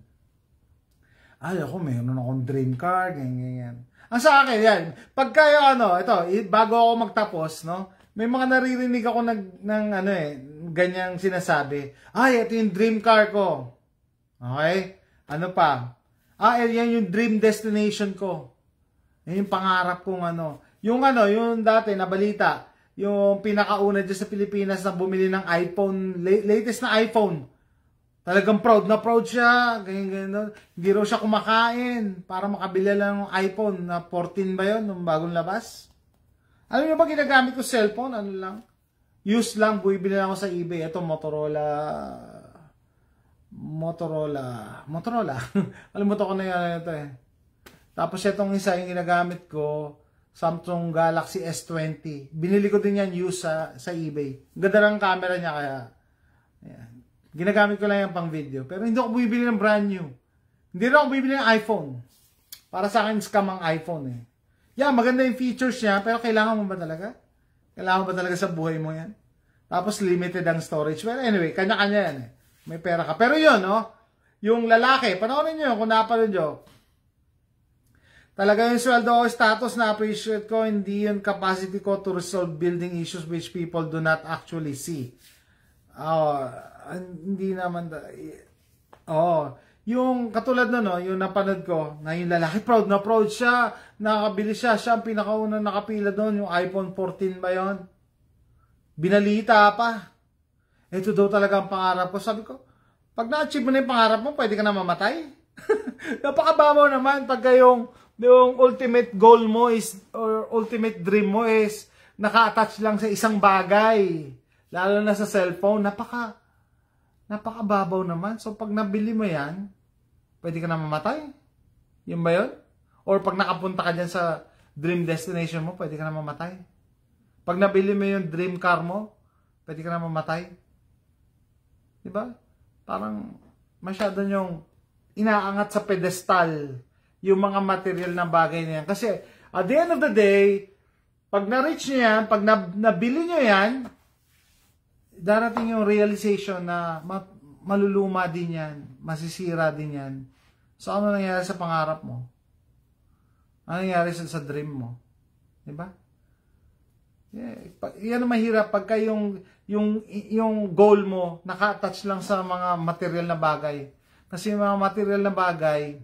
Ako, mayroon akong dream car, ganyan. Ang sa akin, yan, pagka ito, bago ako magtapos, may mga naririnig ako ganyang sinasabi. Ito yung dream car ko. Okay? Ano pa? Yan yung dream destination ko. Yan yung pangarap kong Yung dati na balita, yung pinakauna dyan sa Pilipinas na bumili ng iPhone, latest na iPhone. Talagang proud na proud siya. Ganyan. Hindi raw siya kumakain para makabili lang ng iPhone na 14 ba yun, nung bagong labas. Alam niyo ba ginagamit ko cellphone? Use lang, bumibili lang ako sa eBay. Ito, Motorola. Alam mo to ko na yan ito eh. Tapos itong isa yung ginagamit ko Samsung Galaxy S20. Binili ko din yan used sa eBay. Ganda ng camera niya kaya. Ayan. Ginagamit ko lang yan pang video. Pero hindi ako bibili ng brand new. Hindi rin ako bibili ng iPhone. Para sa akin, scam ang iPhone eh. Yeah, maganda yung features niya, pero kailangan mo ba talaga? Kailangan mo ba talaga sa buhay mo yan? Tapos limited ang storage. Well, anyway, kanya-kanya yan eh. May pera ka. Pero yun, no? Yung lalaki, panoorin nyo kung napanood nyo. Talaga yung sweldo o status na appreciate ko, hindi yung capacity ko to resolve building issues which people do not actually see. Hindi naman, yung katulad na no, yung napanood ko, na yung lalaki proud na proud siya, nakakabili siya ang pinakaunang nakapila doon, yung iPhone 14 ba yun? Binalita pa. Ito daw talaga ang pangarap ko. Sabi ko, pag na-achieve mo na yung pangarap mo, pwede ka na mamatay. Napakababaw naman pagka yung ultimate goal mo is, or ultimate dream mo is, naka-attach lang sa isang bagay. Lalo na sa cellphone, napakababaw naman. So, pag nabili mo yan, pwede ka na mamatay. Yun ba yun? Or pag nakapunta ka dyan sa dream destination mo, pwede ka na mamatay. Pag nabili mo yung dream car mo, pwede ka na mamatay. Diba? Parang masyado yung inaangat sa pedestal yung mga material na bagay na yan. Kasi at the end of the day, pag na-reach nyo yan, pag nabili nyo yan, darating yung realization na maluluma din yan, masisira din yan. So ano nangyari sa pangarap mo? Ano nangyari sa dream mo? Diba? Yan ang mahirap pagka yung goal mo naka-attach lang sa mga material na bagay. Kasi yung mga material na bagay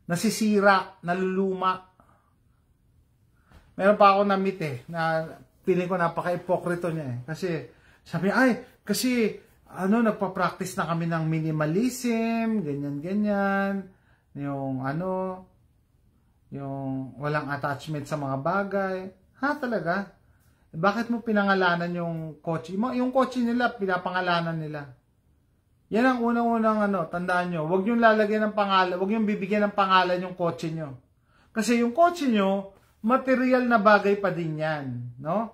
nasisira, naluluma. Meron pa ako na-meet na feeling ko napaka-ipokrito niya eh. Kasi sabi, kasi nagpa-practice na kami ng minimalism, ganyan-ganyan. Yung walang attachment sa mga bagay. Ha, talaga? Bakit mo pinangalanan yung kotse? Yung kotse nila, pinapangalanan nila. Yan ang unang-unang tandaan nyo. Huwag nyo lalagyan ng pangalan, huwag nyo bibigyan ng pangalan yung kotse nyo. Kasi yung kotse nyo, material na bagay pa din yan. No?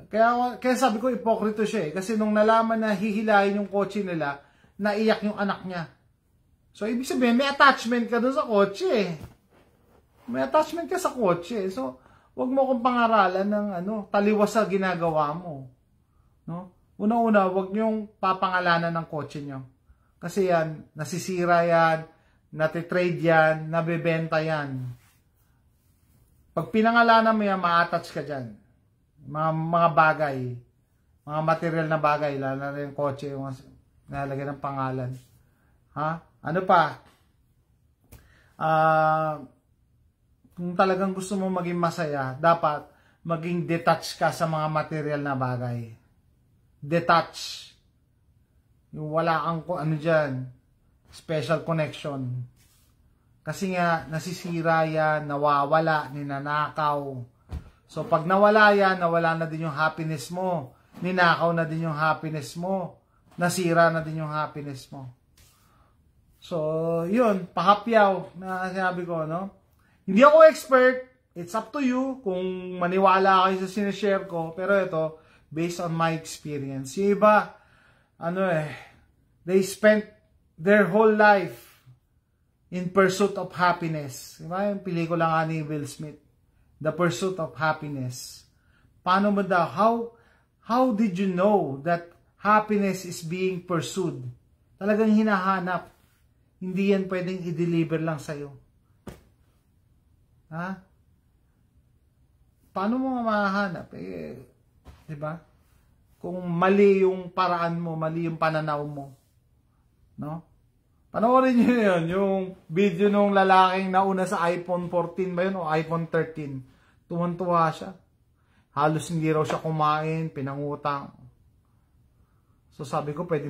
Kaya sabi ko, ipokrito siya eh. Kasi nung nalaman na hihilahin yung kotse nila, naiyak yung anak niya. So, ibig sabihin, may attachment ka dun sa kotse eh. May attachment ka sa kotse. So, huwag mo kong pangaralan ng taliwas sa ginagawa mo. No? Una-una, huwag niyong papangalanan ng kotse niyo. Kasi yan, nasisira yan, natitrade yan, nabebenta yan. Pag pinangalanan mo yan, ma-attach ka dyan. Mga bagay, mga material na bagay, lalo na yung kotse, yung nalagyan ng pangalan. Ha? Ano pa? Kung talagang gusto mo maging masaya, dapat maging detached ka sa mga material na bagay. Detach. Yung wala kang dyan, special connection. Kasi nga, nasisira yan, nawawala, ninanakaw. So, pag nawala yan, nawala na din yung happiness mo. Ninakaw na din yung happiness mo. Nasira na din yung happiness mo. So, yun, pahapyaw na sinabi ko, no? Hindi ako expert. It's up to you kung maniwala kayo sa sinishare ko. Pero ito, based on my experience. Yung iba, they spent their whole life in pursuit of happiness. Diba? Yung pelikula nga ni Will Smith, The Pursuit of Happiness. Paano mo daw? How did you know that happiness is being pursued? Talagang hinahanap. Hindi yan pwedeng i-deliver lang sa'yo. Ha? Paano mo mahahanap? Diba? Kung mali yung paraan mo, mali yung pananaw mo. No? Panoorin nyo yun, yung video nung lalaking nauna sa iPhone 14 ba yun o iPhone 13. Tuwan-tuwa siya. Halos hindi raw siya kumain, pinangutang. So sabi ko, pwede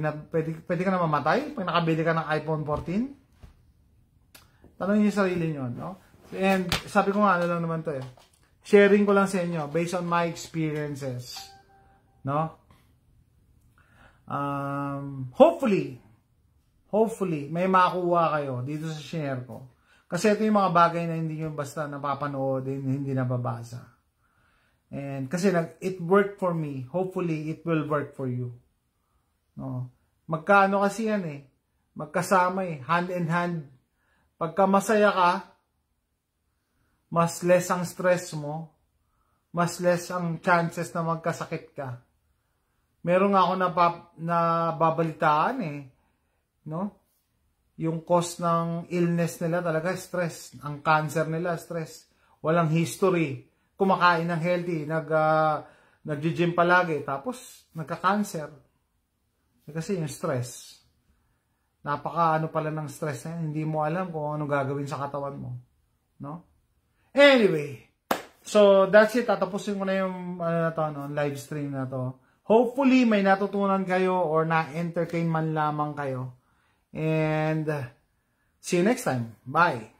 ka na mamatay pag nakabili ka ng iPhone 14? Tanongin niyo yung sarili nyo. No? And sabi ko nga, lang naman to eh. Sharing ko lang sa inyo based on my experiences. No? Hopefully may makuha kayo dito sa share ko. Kasi ito yung mga bagay na hindi nyo basta napapanood, hindi nababasa. And kasi it worked for me. Hopefully, it will work for you. No? Magkaano kasi yan eh. Magkasama eh. Hand in hand. Pagka masaya ka, mas less ang stress mo. Mas less ang chances na magkasakit ka. Meron nga ako nababalitaan eh. No? Yung cause ng illness nila talaga stress. Ang cancer nila stress. Walang history. Kumakain ng healthy. Nag-gym palagi. Tapos nagka-cancer. Kasi yung stress. Napaka ano pala ng stress na yan. Hindi mo alam kung ano gagawin sa katawan mo. No? Anyway. So that's it. Tatapusin ko na yung live stream na to. Hopefully may natutunan kayo or na-entertain man lamang kayo. And see you next time. Bye.